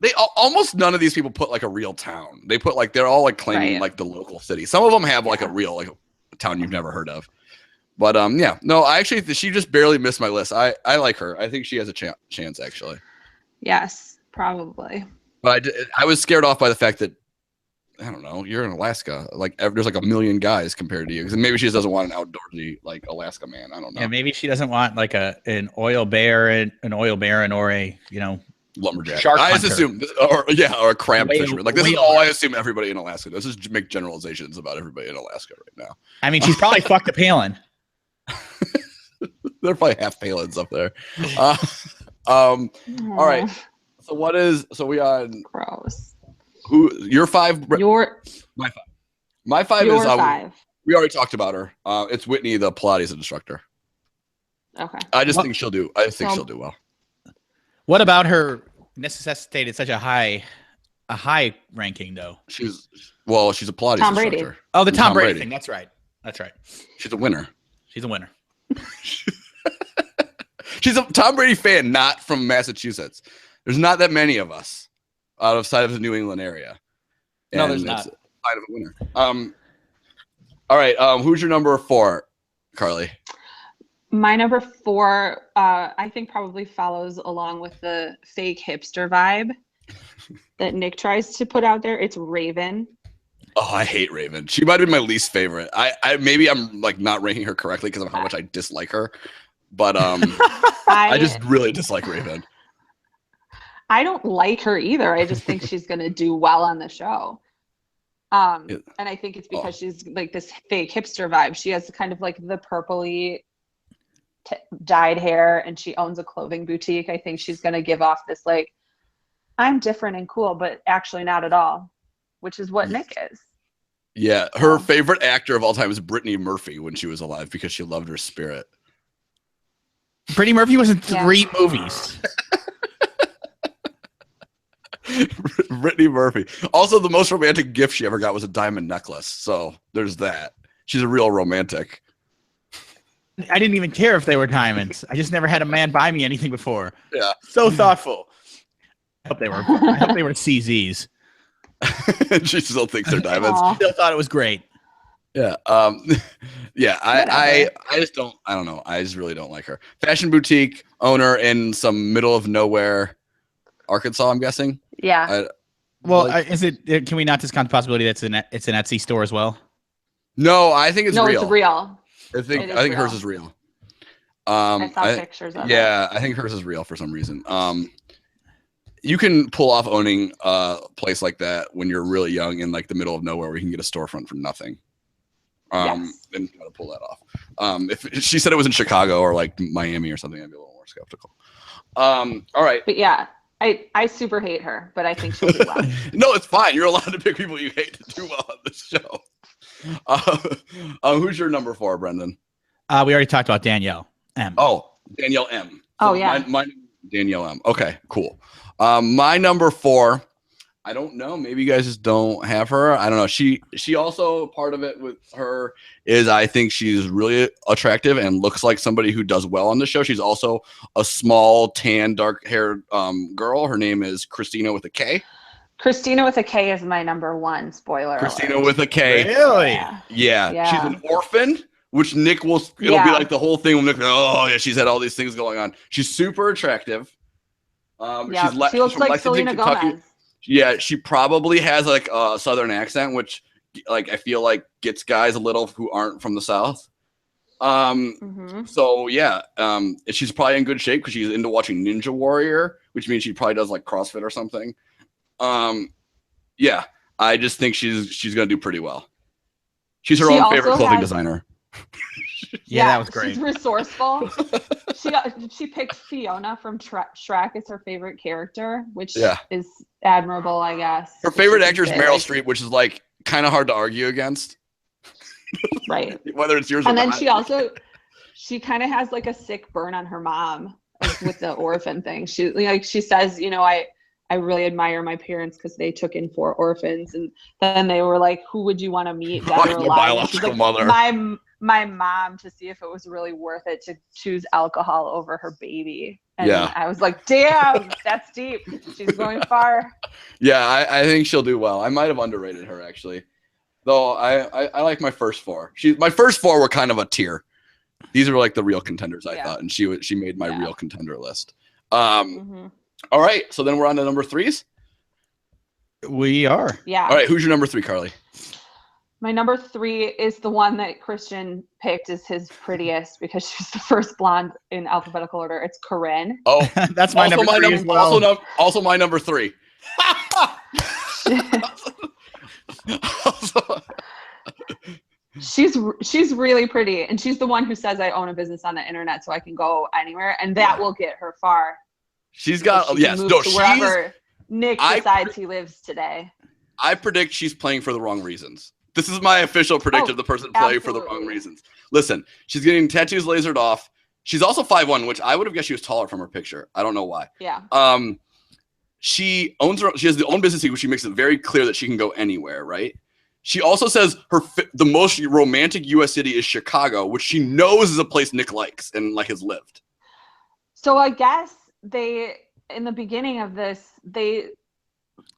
They almost none of these people put like a real town. They put like they're all like claiming like the local city. Some of them have like a real like a town you've never heard of. But yeah, no, I actually she just barely missed my list. I like her. I think she has a chance actually. Yes, probably. But I was scared off by the fact that I don't know. You're in Alaska. Like there's like a million guys compared to you. Because maybe she just doesn't want an outdoorsy like Alaska man. I don't know. Yeah, maybe she doesn't want like an oil baron or a lumberjack. Shark I hunter. just assume, or a crab fisherman. Like this is all I assume everybody in Alaska. This is make generalizations about everybody in Alaska right now. I mean, she's probably fucked a Palin. They're probably half Palins up there. All right. So we on gross. Who your 5? My 5. My 5 is 5. We already talked about her. It's Whitney, the Pilates instructor. Okay. I just think she'll do. I think she'll do well. What about her necessitated such a high ranking though? She's a Pilates Tom instructor. Brady. Oh, the Tom Brady thing. That's right. She's a winner. She's a winner. She's a Tom Brady fan, not from Massachusetts. There's not that many of us outside of the New England area. No, there's not. Kind of a winner. All right. Who's your number 4, Carly? My number 4, I think probably follows along with the fake hipster vibe that Nick tries to put out there. It's Raven. Oh, I hate Raven. She might have been my least favorite. I maybe I'm like not ranking her correctly because of how much I dislike her. But I just really dislike Raven. I don't like her either. I just think she's gonna do well on the show. And I think it's because she's like this fake hipster vibe. She has kind of like the purpley dyed hair, and she owns a clothing boutique. I think she's gonna give off this like, I'm different and cool, but actually not at all, which is what Nick is. Yeah, her favorite actor of all time is Brittany Murphy when she was alive because she loved her spirit. Brittany Murphy was in 3 movies. Brittany Murphy. Also, the most romantic gift she ever got was a diamond necklace. So there's that. She's a real romantic. I didn't even care if they were diamonds. I just never had a man buy me anything before. Yeah. So thoughtful. I hope they were CZs. She still thinks they're diamonds. Still thought it was great. Yeah. Yeah. I just don't. I don't know. I just really don't like her. Fashion boutique owner in some middle of nowhere, Arkansas. I'm guessing. Yeah. Is it? Can we not discount the possibility that it's an Etsy store as well? No, I think it's No, real. it's real. I think real. hers is real. I saw pictures of it. Yeah, I think hers is real for some reason. You can pull off owning a place like that when you're really young in like the middle of nowhere where you can get a storefront for nothing. Yes. And try to pull that off. If she said it was in Chicago or like Miami or something, I'd be a little more skeptical. All right. But yeah, I super hate her, but I think she'll do well. No, it's fine. You're allowed to pick people you hate to do well on this show. Who's your number 4, Brendan? We already talked about Danielle M. Oh, Danielle M. Oh, yeah. My Danielle M. Okay, cool. My number 4, I don't know. Maybe you guys just don't have her. I don't know. She also, part of it with her is I think she's really attractive and looks like somebody who does well on the show. She's also a small, tan, dark-haired girl. Her name is Christina with a K. Christina with a K is my number 1. Spoiler Christina alert. with a K. Really? Yeah. She's an orphan, which Nick will. It'll be like the whole thing. When Nick, oh yeah, she's had all these things going on. She's super attractive. She looks like Selena Gomez. Yeah, she probably has like a Southern accent, which like I feel like gets guys a little who aren't from the South. So yeah, she's probably in good shape because she's into watching Ninja Warrior, which means she probably does like CrossFit or something. Yeah, I just think she's gonna do pretty well. She's her own favorite clothing designer. Yeah, that was great. She's resourceful. she picked Fiona from Shrek as her favorite character, which is admirable, I guess. Her favorite actor is Meryl Streep, which is like kind of hard to argue against. Right. Whether it's yours or not. And then she kind of has like a sick burn on her mom with the orphan thing. She says, I really admire my parents because they took in 4 orphans, and then they were like, who would you want to meet, dead or alive? Biological mother. My mom, to see if it was really worth it to choose alcohol over her baby. And I was like, damn, that's deep. She's going far. Yeah, I think she'll do well. I might have underrated her actually. Though I like my first 4. My first 4 were kind of a tier. These are like the real contenders, I thought, and she made my real contender list. All right, so then we're on to number 3s. We are. Yeah. All right, who's your number 3, Carly? My number 3 is the one that Christian picked as his prettiest because she's the first blonde in alphabetical order. It's Corinne. Oh, that's my number 3 as well. Also my number 3. She's really pretty, and she's the one who says I own a business on the internet so I can go anywhere, and that will get her far. She's got wherever Nick decides he lives today. I predict she's playing for the wrong reasons. This is my official prediction of the person playing for the wrong reasons. Listen, she's getting tattoos lasered off. She's also 5'1", which I would have guessed she was taller from her picture. I don't know why. Yeah. She has the own business, which she makes it very clear that she can go anywhere, right? She also says the most romantic U.S. city is Chicago, which she knows is a place Nick likes and like has lived. So I guess in the beginning of this,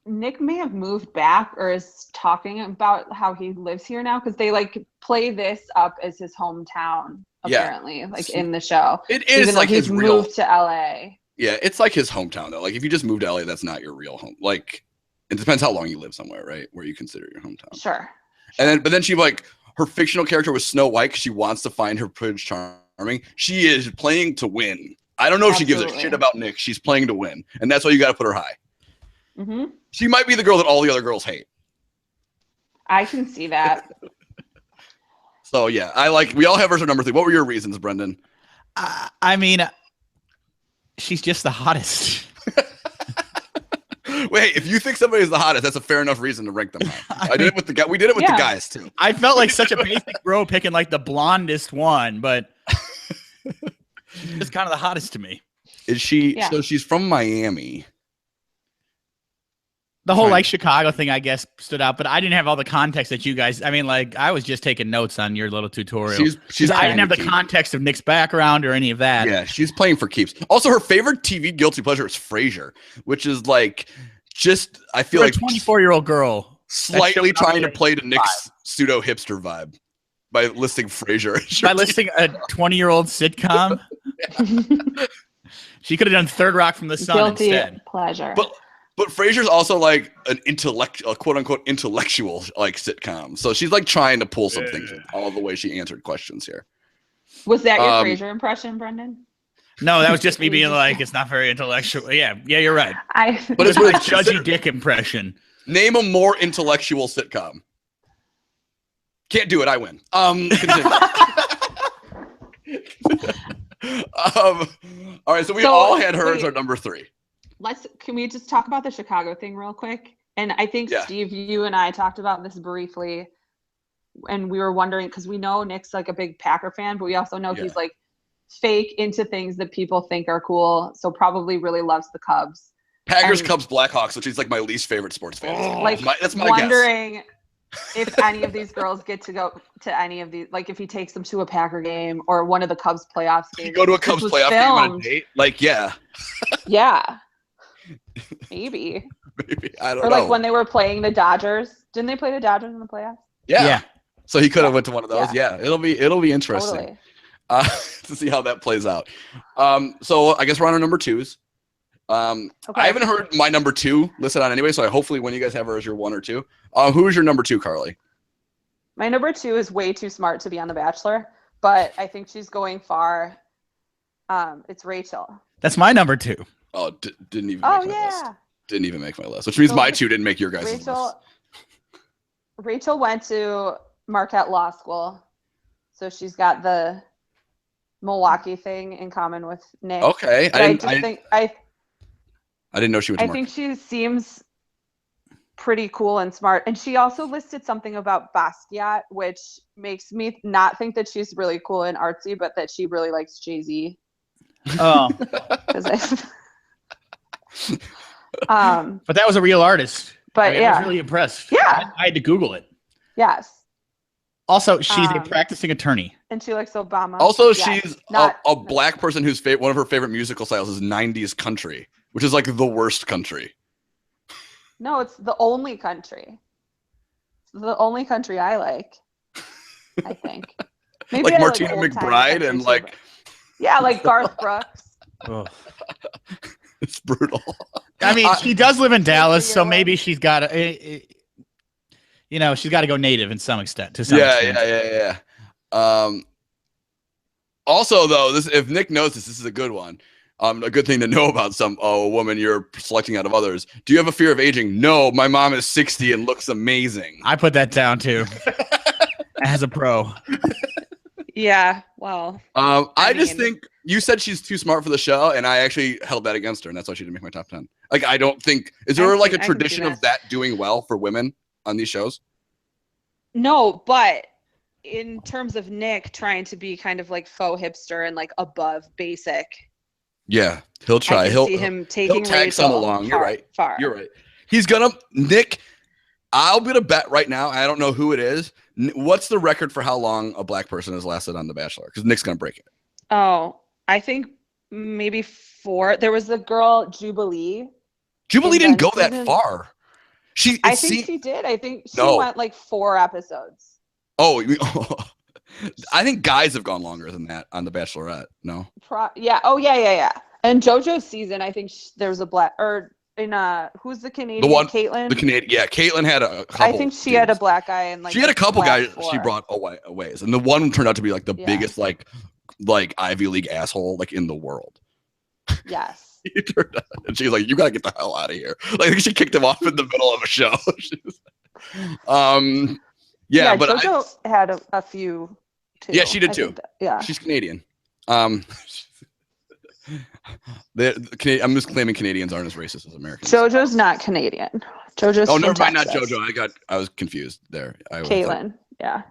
Nick may have moved back or is talking about how he lives here now because they like play this up as his hometown apparently, like in the show. It is even like he's his real. Moved to LA. Yeah, it's like his hometown though. Like if you just moved to LA, that's not your real home. Like it depends how long you live somewhere, right? Where you consider your hometown. Sure. But then she like her fictional character was Snow White because she wants to find her Prince Charming. She is playing to win. I don't know if she gives a shit about Nick. She's playing to win, and that's why you got to put her high. Mm-hmm. She might be the girl that all the other girls hate. I can see that. So yeah, we all have her as our number 3. What were your reasons, Brendan? I mean, she's just the hottest. Wait, if you think somebody is the hottest, that's a fair enough reason to rank them high. We did it with the guys too. I felt like such a basic bro picking like the blondest one, but it's kind of the hottest to me. Is she? Yeah. So she's from Miami. The whole like Chicago thing, I guess, stood out, but I didn't have all the context that you guys. I mean, like I was just taking notes on your little tutorial. I didn't have the context of Nick's background or any of that. Yeah, she's playing for keeps. Also, her favorite TV guilty pleasure is Frasier, which is like just I feel like a 24-year-old girl slightly trying to play to Nick's pseudo hipster vibe by listing Frasier. By listing a 20-year-old sitcom. She could have done Third Rock from the Sun guilty instead. Pleasure. But But Frasier's also like a quote unquote intellectual like sitcom. So she's like trying to pull some things with all the way she answered questions here. Was that your Frasier impression, Brendan? No, that was just me being like, it's not very intellectual. Yeah, you're right. But it's My really Judgy Dick impression. Name a more intellectual sitcom. Can't do it. I win. All right, so we all had her as our number 3. Can we just talk about the Chicago thing real quick? And I think Steve, you and I talked about this briefly, and we were wondering because we know Nick's like a big Packer fan, but we also know he's like fake into things that people think are cool. So probably really loves the Cubs. Packers, Cubs, Blackhawks, which is like my least favorite sports fan. That's my wondering if any of these girls get to go to any of these, like if he takes them to a Packer game or one of the Cubs playoffs games. You go to a Cubs playoff game on a date? Like, yeah. Yeah. Maybe. I don't know. Or like when they were playing the Dodgers. Didn't they play the Dodgers in the playoffs? Yeah. So he could have went to one of those. Yeah. It'll be interesting. Totally. To see how that plays out. So I guess we're on our number 2s. I haven't heard my number 2 listed on anyway, so hopefully when you guys have her as your 1 or 2. Who is your number 2, Carly? My number 2 is way too smart to be on The Bachelor, but I think she's going far. It's Rachel. That's my number 2. Oh, didn't even make my list. Didn't even make my list, which means my 2 didn't make your guys' list. Rachel went to Marquette Law School, so she's got the Milwaukee thing in common with Nick. Okay. I didn't know she went to Marquette. I think she seems pretty cool and smart. And she also listed something about Basquiat, which makes me not think that she's really cool and artsy, but that she really likes Jay-Z. Oh. But that was a real artist. But I was really impressed. Yeah. I had to Google it. Yes. Also, she's a practicing attorney. And she likes Obama. Also, she's a black person whose one of her favorite musical styles is 90s country, which is like the worst country. No, it's the only country. It's the only country I like, I think. Maybe like Martina McBride and like... Yeah, like Garth Brooks. It's brutal. I mean, she does live in Dallas, so maybe she's got to, she's got to go native in some extent. To some extent. Yeah. Also, though, if Nick knows this is a good one. A good thing to know about a woman you're selecting out of others. Do you have a fear of aging? No, my mom is 60 and looks amazing. I put that down too, as a pro. Yeah, well. I just think you said she's too smart for the show, and I actually held that against her, and that's why she didn't make my top 10. Like, I don't think is there like a tradition of that doing well for women on these shows? No, but in terms of Nick trying to be kind of like faux hipster and like above basic. Yeah, he'll try. He'll see him taking tag some along. You're right. You're right. He's gonna Nick. I'll bet a bet right now. I don't know who it is. What's the record for how long a black person has lasted on The Bachelor? Because Nick's gonna break it. Oh, I think maybe 4. There was the girl Jubilee. Jubilee didn't go that far. I think she did. I think she went like 4 episodes. Oh, I think guys have gone longer than that on The Bachelorette. No. Yeah. Oh, yeah. And JoJo's season, I think there's a black who's the Canadian? The one, Caitlin. The Canadian. Yeah, Caitlin had a couple. I think she had a black guy and like. She had a couple guys she brought away, and the one turned out to be like the biggest like Ivy League asshole like in the world. Yes. He turned out, and she's like, "You gotta get the hell out of here!" Like she kicked him off in the middle of a show. Yeah, but JoJo had a few. Too. Yeah, she did too. Yeah, she's Canadian. I'm just claiming Canadians aren't as racist as Americans. JoJo's not Canadian. JoJo's. Oh, never mind, not JoJo. I was confused there. Caitlin. Yeah.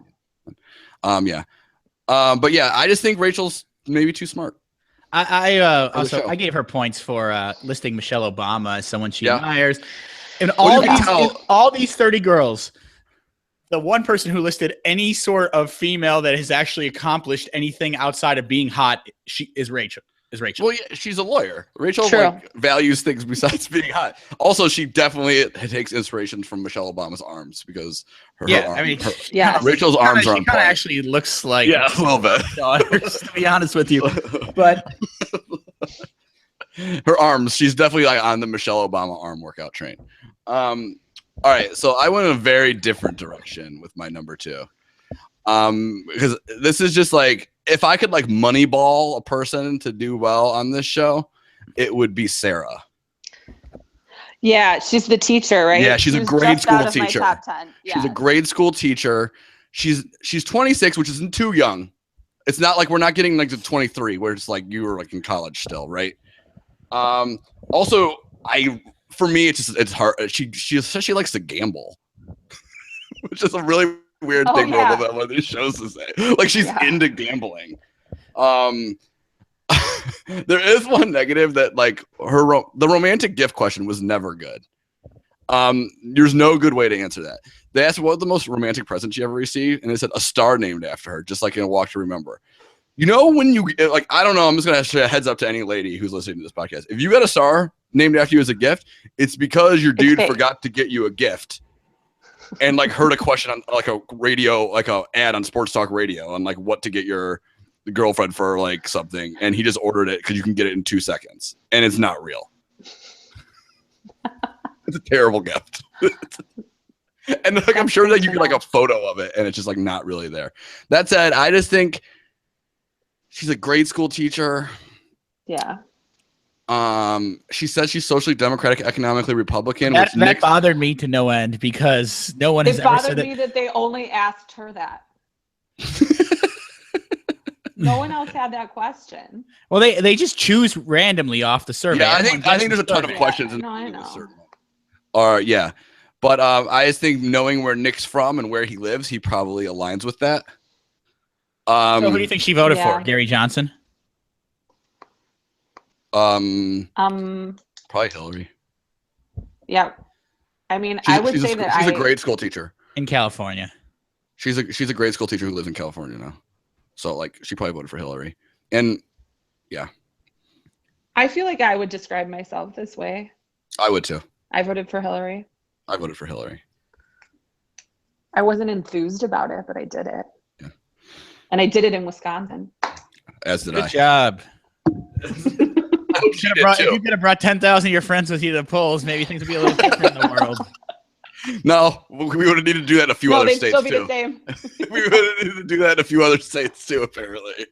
But yeah, I just think Rachel's maybe too smart. I gave her points for listing Michelle Obama as someone she admires. And all these 30 girls, the one person who listed any sort of female that has actually accomplished anything outside of being hot, is Rachel. Well, yeah, she's a lawyer. Rachel values things besides being hot. Also, she definitely takes inspiration from Michelle Obama's arms because Rachel's arms are on point. She kind of actually looks like a little bit. Daughters, to be honest with you, but Her arms. She's definitely like on the Michelle Obama arm workout train. All right, so I went in a very different direction with my number 2. Because this is just like, if I could like moneyball a person to do well on this show, it would be Sarah. Yeah, she's the teacher, right? Yeah, she's a grade school teacher. My top 10. Yeah. She's a grade school teacher. She's 26, which isn't too young. It's not like we're not getting like to 23, where it's like you were like in college still, right? Also, for me, it's hard. She says she likes to gamble, which is a really weird thing for one of these shows to say. Like she's into gambling. There is one negative that like the romantic gift question was never good. There's no good way to answer that. They asked what the most romantic present she ever received, and they said a star named after her, just like in A Walk to Remember. You know, when you like, I don't know, I'm just gonna show a heads up to any lady who's listening to this podcast. If you got a star named after you as a gift, it's because your dude forgot to get you a gift. And like heard a question on like a radio, like a ad on Sports Talk Radio on like what to get your girlfriend for like something, and he just ordered it because you can get it in 2 seconds, and it's not real. It's a terrible gift. And like I'm sure that you get like a photo of it, and it's just like not really there. That said, I just think she's a grade school teacher. Yeah. She says she's socially democratic, economically Republican. That bothered me to no end because no one has ever said it. It bothered me that they only asked her that. No one else had that question. Well, they just choose randomly off the survey. Yeah, I think there's a ton of questions. No, I know. Yeah. But I just think knowing where Nick's from and where he lives, he probably aligns with that. So who do you think she voted for? Gary Johnson? Probably Hillary. Yeah. I mean, I would say that she's a grade school teacher in California. She's a grade school teacher who lives in California now. So like she probably voted for Hillary. And yeah. I feel like I would describe myself this way. I would too. I voted for Hillary. I voted for Hillary. I wasn't enthused about it, but I did it. Yeah. And I did it in Wisconsin. As did I. Good job. If you could have brought 10,000 of your friends with you to the polls, maybe things would be a little different in the world. No, we would have needed to do that in a few other states too. Still be the same. We would have needed to do that in a few other states too, apparently.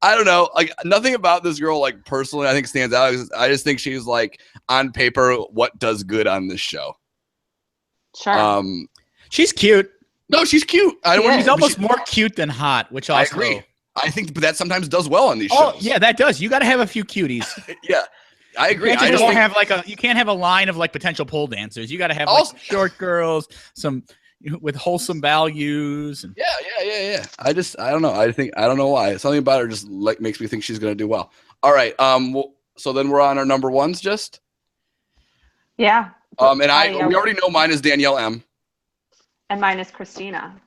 I don't know. Like nothing about this girl, like personally, I think stands out. I just think she's like on paper what does good on this show. Sure. She's cute. No, she's cute. She's almost more cute than hot, which also, I agree. I think that sometimes does well on these shows. Oh, yeah, that does. You got to have a few cuties. Yeah, I agree. You can't have a line of like potential pole dancers. You got to have like short girls, some with wholesome values. And... Yeah. I don't know. I don't know why. Something about her just like makes me think she's gonna do well. All right. So then we're on our number ones, just. Yeah. And we already know mine is Danielle M. And mine is Christina.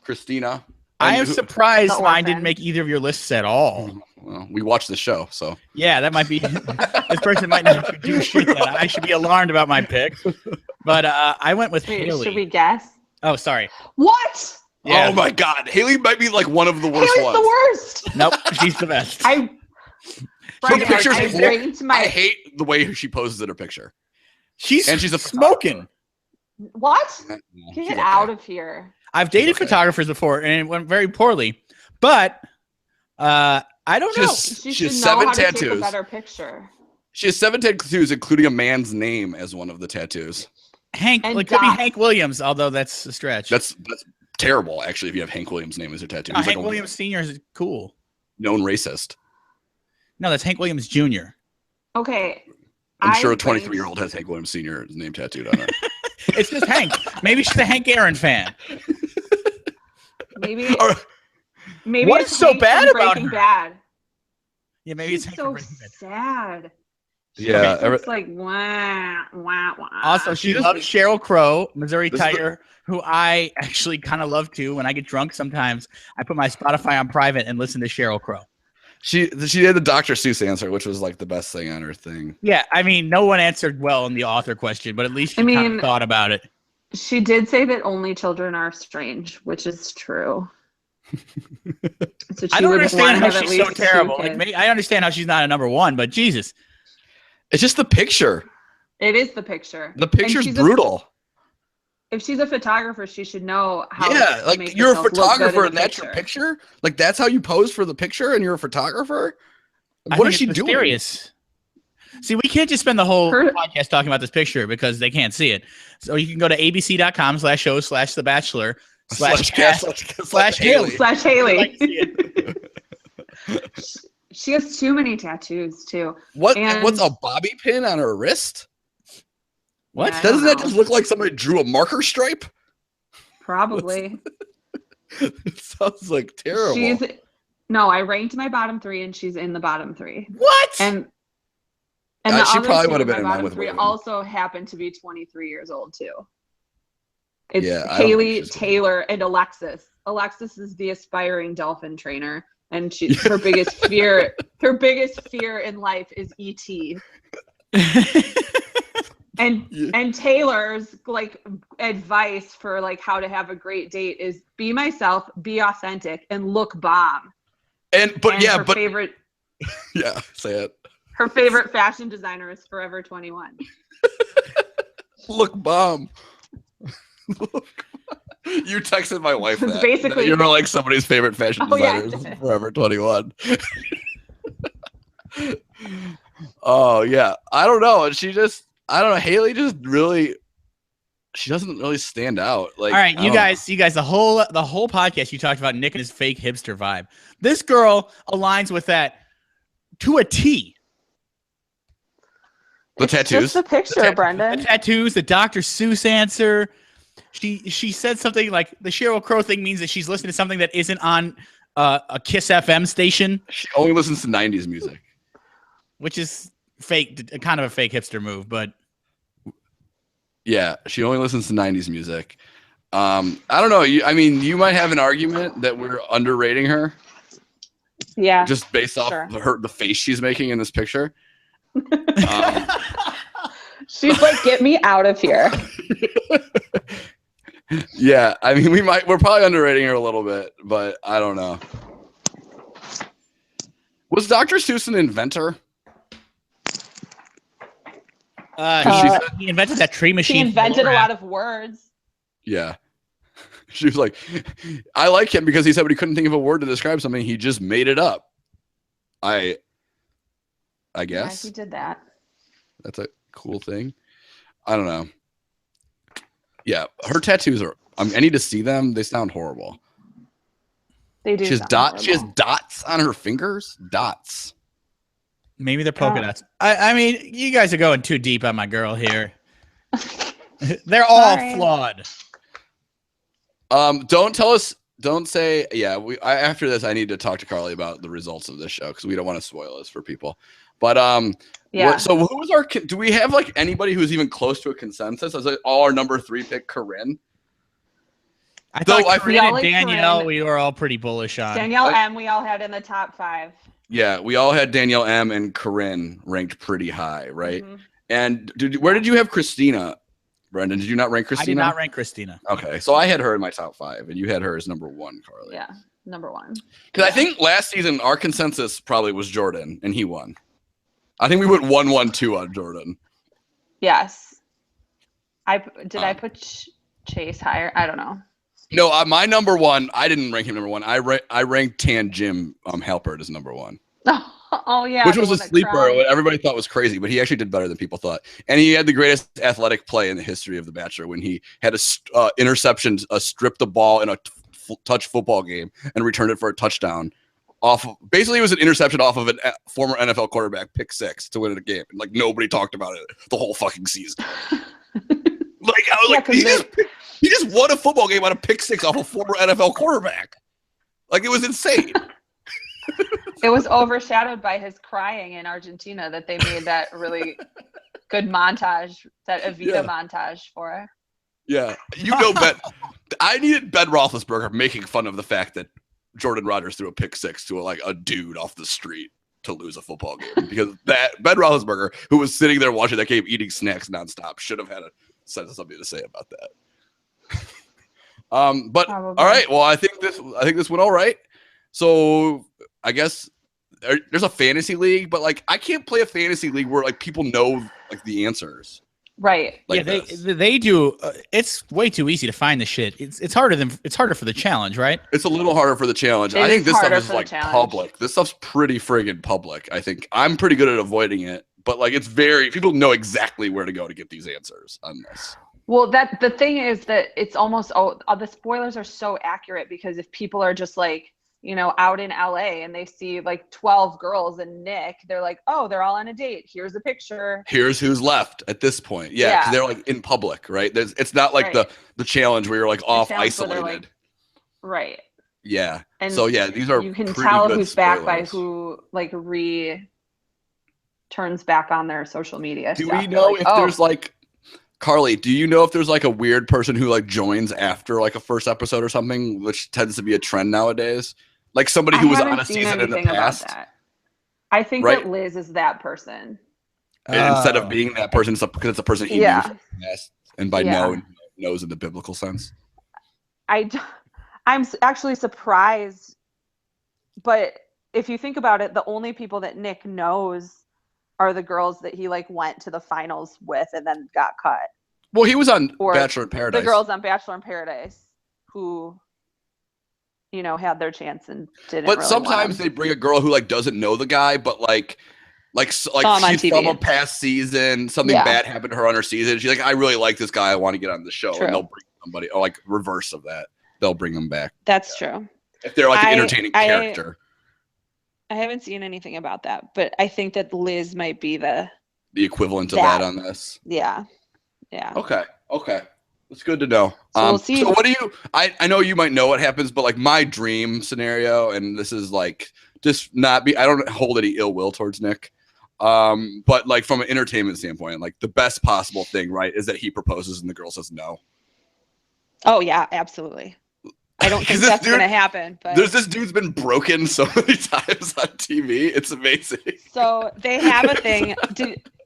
I am surprised mine didn't make either of your lists at all. Well, we watched the show, so. Yeah, that might be. This person might not do shit that I should be alarmed about my pick. But I went with Haley. Should we guess? Oh, sorry. What? Yeah. Oh my God, Haley might be like one of the worst ones. Haley's the worst. Nope, she's the best. I hate the way she poses in her picture. She's a smoking. What? Get out of here. I've dated photographers before, and it went very poorly. But I don't know. She should know how to take a better picture. She has 7 tattoos, including a man's name as one of the tattoos. Hank, could be Hank Williams, although that's a stretch. That's terrible, actually, if you have Hank Williams' name as your tattoo. Hank Williams Sr. is cool. Known racist. No, that's Hank Williams Jr. Okay. I'm sure a 23-year-old has Hank Williams Sr.'s name tattooed on her. It's just Hank. Maybe she's a Hank Aaron fan. Maybe. What's so bad about her? Bad. Yeah, maybe it's Hank so sad. Yeah, it's like wah. Also, she loves Sheryl Crow, Missouri Tiger, who I actually kind of love too. When I get drunk, sometimes I put my Spotify on private and listen to Sheryl Crow. She did the Dr. Seuss answer, which was like the best thing on her thing. Yeah, I mean, no one answered well in the author question, but at least she kind of thought about it. She did say that only children are strange, which is true. So I she don't would understand want to how have at she's so least terrible. 2 Like, kids. I understand how she's not a number one, but Jesus. It's just the picture. It is the picture. The And picture's she's brutal. If she's a photographer, she should know how Yeah, to like make you're a herself look good in photographer the and that's your picture. Like that's how you pose for the picture, and you're a photographer. I What think is she it's doing? mysterious. See, we can't just spend the whole Her- podcast talking about this picture because they can't see it. So you can go to abc.com/show/The Bachelor Slash slash Haley. Slash I'd Haley. like to see it. She has too many tattoos too. What's And- a bobby pin on her wrist? What? Yeah, I don't Doesn't that know. just look like somebody drew a marker stripe? Probably. It sounds like terrible. No, I ranked my bottom 3 and she's in the bottom 3. What? And the She other probably 2 would have in been my in line bottom with 3 women. also happen to be 23 years old too. It's Yeah, I don't think Haley, she's gonna- Taylor, and Alexis. Alexis is the aspiring dolphin trainer, and her biggest fear in life is ET. And Taylor's like advice for like how to have a great date is be myself, be authentic, and look bomb. And Her favorite yeah, say it. her favorite fashion designer is Forever 21. Look, bomb. You texted my wife that. Basically- You're like somebody's favorite fashion Oh, yeah, designer I is did. Forever 21. Oh yeah, I don't know. I don't know. Haley just really, she doesn't really stand out. Like, All right, I you don't guys, the whole podcast you talked about Nick and his fake hipster vibe. This girl aligns with that to a T. The It's tattoos. just the picture, The Brendan. tattoos, the Dr. Seuss answer. She said something like the Sheryl Crow thing means that she's listening to something that isn't on a Kiss FM station, She only listens to 90s music. which is fake, kind of a fake hipster move. But Yeah, she only listens to 90s music. I don't know. You might have an argument that we're underrating her Yeah. just based off Sure. the face she's making in this picture. She's like, get me out of here. Yeah, I mean, we're probably underrating her a little bit, but I don't know. Was Dr. Seuss an inventor? he invented that tree machine. She invented a lot of words. Yeah. She was like, I like him because he said when he couldn't think of a word to describe something, he just made it up. I guess Yeah, he did that. that's a cool thing. I don't know. Yeah, her tattoos are. I need to see them. They sound horrible. They do. She has sound dots. She has horrible. dots on her fingers. Dots. Maybe they're polka dots. I mean, you guys are going too deep on my girl here. They're all Sorry. flawed. Don't tell us. Don't say. Yeah. After this, I need to talk to Carly about the results of this show because we don't want to spoil this for people. But Yeah. so who was our? Do we have like anybody who's even close to a consensus? Is it all our number 3 pick, Corinne? I Though thought Corinne and like Danielle, Corinne. we were all pretty bullish on. Danielle M. We all had in the top 5. Yeah, we all had Danielle M and Corinne ranked pretty high, right? Mhm. And where did you have Christina, Brendan? Did you not rank I Christina? did not rank Christina. Okay, so I had her in my top 5, and you had her as number 1, Carly. Yeah. Number 1. Because I think last season our consensus probably was Jordan, and he won. I think we went 1-1-2 on Jordan. Yes. I put Chase higher? I don't know. No, my number 1. I didn't rank him number 1. I ranked Tan Jim Halpert as number 1. Oh yeah. Which the was a one that sleeper. cried. What everybody thought was crazy, but he actually did better than people thought. And he had the greatest athletic play in the history of The Bachelor when he had a interception, strip the ball in a touch football game and returned it for a touchdown. Basically, it was an interception off of a former NFL quarterback, pick 6 to win a game. And, like, nobody talked about it the whole fucking season. Like, I was Yeah, like, 'cause he just won a football game on a pick 6 off a former NFL quarterback. Like, it was insane. It was overshadowed by his crying in Argentina that they made that really good montage, that Evita montage for. Yeah, you know, I needed Ben Roethlisberger making fun of the fact that Jordan Rodgers threw a pick 6 to a dude off the street to lose a football game because that Ben Roethlisberger, who was sitting there watching that game eating snacks nonstop, should have had something to say about that. But Probably. all right. Well, I think this went all right. So I guess there's a fantasy league, but like I can't play a fantasy league where like people know like the answers. Right. Like yeah, this. they do. It's way too easy to find the shit. It's harder for the challenge, right? It's a little harder for the challenge. It I think is this stuff harder is for the like challenge. public. This stuff's pretty friggin' public. I think I'm pretty good at avoiding it, but like it's very people know exactly where to go to get these answers on this. Well, the thing is that it's almost the spoilers are so accurate because if people are just like, out in LA and they see like 12 girls and Nick, they're like, oh, they're all on a date. Here's a picture. Here's who's left at this point. Yeah, because they're like in public, right? It's not like Right. the challenge where you're like off challenge where they're, isolated. like, right. Yeah. And so yeah, these are you can pretty tell good who's back by spoilers. who like turns back on their social media. Do stuff. we know Like, if there's like Carly, do you know if there's like a weird person who like joins after like a first episode or something, which tends to be a trend nowadays? Like somebody who was on a season in the past. About that. I think that Liz is that person. Instead of being that person, because it's a person he knew from the past, and by knows in the biblical sense. I'm actually surprised, but if you think about it, the only people that Nick knows are the girls that he like went to the finals with and then got cut. Well, he was on Bachelor in Paradise. The girls on Bachelor in Paradise who, had their chance and didn't. But really sometimes they bring a girl who like doesn't know the guy, but like she's from a past season. Something bad happened to her on her season. She's like, I really like this guy. I want to get on the show. True. And they'll bring somebody, or like reverse of that. They'll bring them back. That's true. If they're like an entertaining character. I haven't seen anything about that, but I think that Liz might be the equivalent of that on this. Yeah. Yeah. Okay. It's good to know. So we'll see. So what do you, I know you might know what happens, but like my dream scenario, and this is like just I don't hold any ill will towards Nick. But like from an entertainment standpoint, like the best possible thing, right, is that he proposes and the girl says no. Oh yeah, absolutely. I don't think that's going to happen. But there's this dude's been broken so many times on TV. It's amazing. So they have a thing.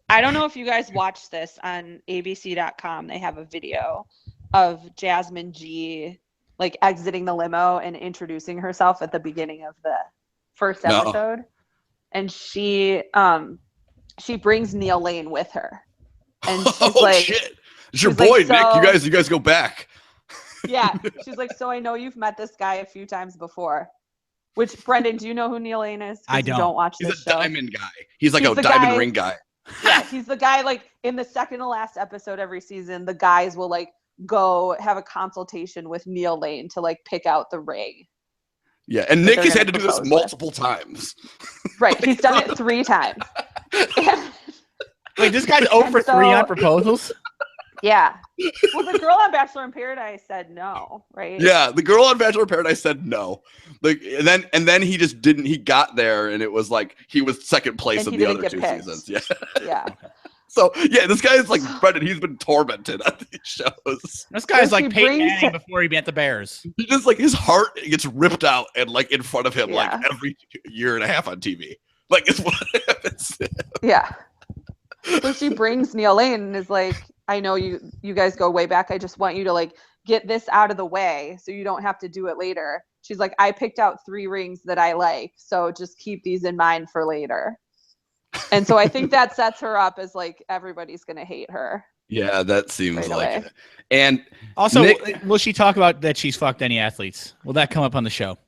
I don't know if you guys watched this on abc.com. They have a video of Jasmine G like exiting the limo and introducing herself at the beginning of the first episode. No. And she brings Neil Lane with her. And she's like, shit. It's your boy, like, Nick. You guys go back. Yeah. She's like, so I know you've met this guy a few times before. Which, Brendan, do you know who Neil Lane is? I don't. You don't watch this show. He's a diamond guy. He's like a diamond ring guy. Yeah, he's the guy, like, in the second to last episode every season, the guys will, like, go have a consultation with Neil Lane to, like, pick out the ring. Yeah, and Nick has had to do this multiple times. Right, he's done it 3 times. Wait, this guy's over 3 on proposals? Yeah. Well, the girl on Bachelor in Paradise said no, right? Yeah, the girl on Bachelor in Paradise said no. Like, and then he just didn't. He got there, and it was like he was second place in the other 2 seasons. Yeah. Yeah. So yeah, this guy is like Brendan. He's been tormented on these shows. This guy's like Peyton Manning before he met the Bears. He just like his heart gets ripped out and like in front of him like every year and a half on TV. Like it's what happens. Yeah. So she brings Neil Lane and is like, I know you guys go way back. I just want you to like get this out of the way so you don't have to do it later. She's like, I picked out 3 rings that I like, so just keep these in mind for later. And so I think that sets her up as like everybody's gonna hate her. Yeah, that seems like it. And also, will she talk about that she's fucked any athletes? Will that come up on the show?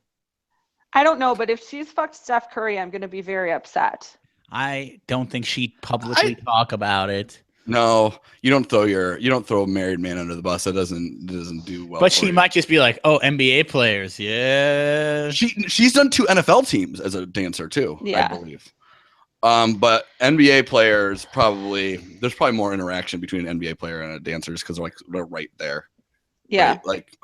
I don't know, but if she's fucked Steph Curry, I'm gonna be very upset. I don't think she'd publicly talk about it. No, you don't throw a married man under the bus. That doesn't do well. But she might just be like, "Oh, NBA players, yeah." She's done 2 NFL teams as a dancer too, yeah. I believe. But NBA players there's probably more interaction between an NBA player and a dancer because they're right there. Yeah. Right? Like,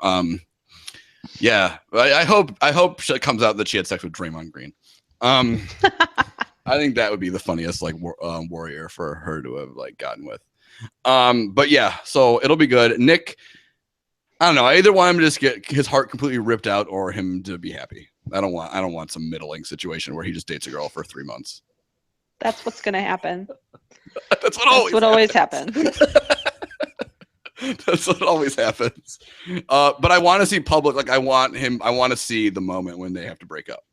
yeah. I hope it comes out that she had sex with Draymond Green. I think that would be the funniest like warrior for her to have like gotten with. But yeah, so it'll be good. Nick, I don't know. I either want him to just get his heart completely ripped out or him to be happy. I don't want some middling situation where he just dates a girl for 3 months. That's what's gonna happen. That's what always happens. That's what always happens. But I want to see public. Like I want to see the moment when they have to break up.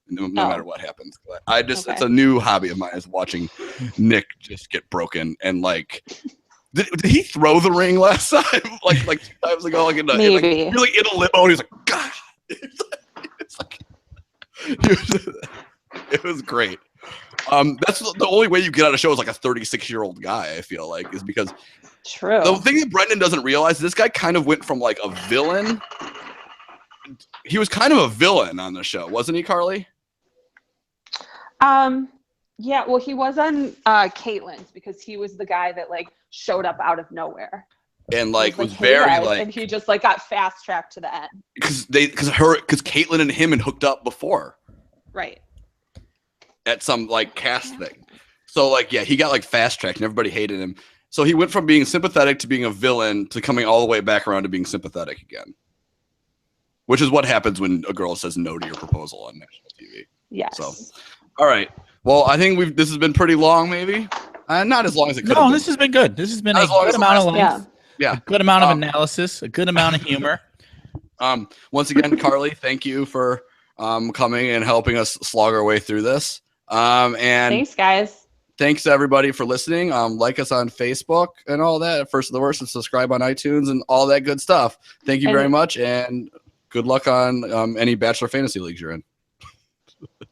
No matter what happens. It's a new hobby of mine is watching Nick just get broken and like. Did he throw the ring last time? like 2 times ago, like in a limo, and he's like, God. It's like, it was great. That's the only way you get out of show is like a 36-year-old guy. I feel like is because true. The thing that Brendan doesn't realize, this guy kind of went from like a villain. He was kind of a villain on the show, wasn't he, Carly? Yeah, well, he was on Caitlin's because he was the guy that like showed up out of nowhere and like was hey, very guys, like, and he just like got fast tracked to the end because Caitlin and him had hooked up before, right? At some like cast thing, so like yeah, he got like fast tracked and everybody hated him. So he went from being sympathetic to being a villain to coming all the way back around to being sympathetic again, which is what happens when a girl says no to your proposal on national TV. Yes. So, all right. Well, I think this has been pretty long, maybe. Not as long as it could have been. No, this has been good. This has been Not a as long good as the amount of last length. Yeah. A good amount of analysis, a good amount of humor. Once again, Carly, thank you for coming and helping us slog our way through this. And thanks, guys. Thanks to everybody for listening. Like us on Facebook and all that. First of the worst, and subscribe on iTunes and all that good stuff. Thank you very much, and good luck on any Bachelor Fantasy Leagues you're in.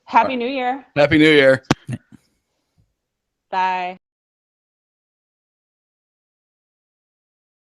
Happy New Year. Happy New Year. Bye.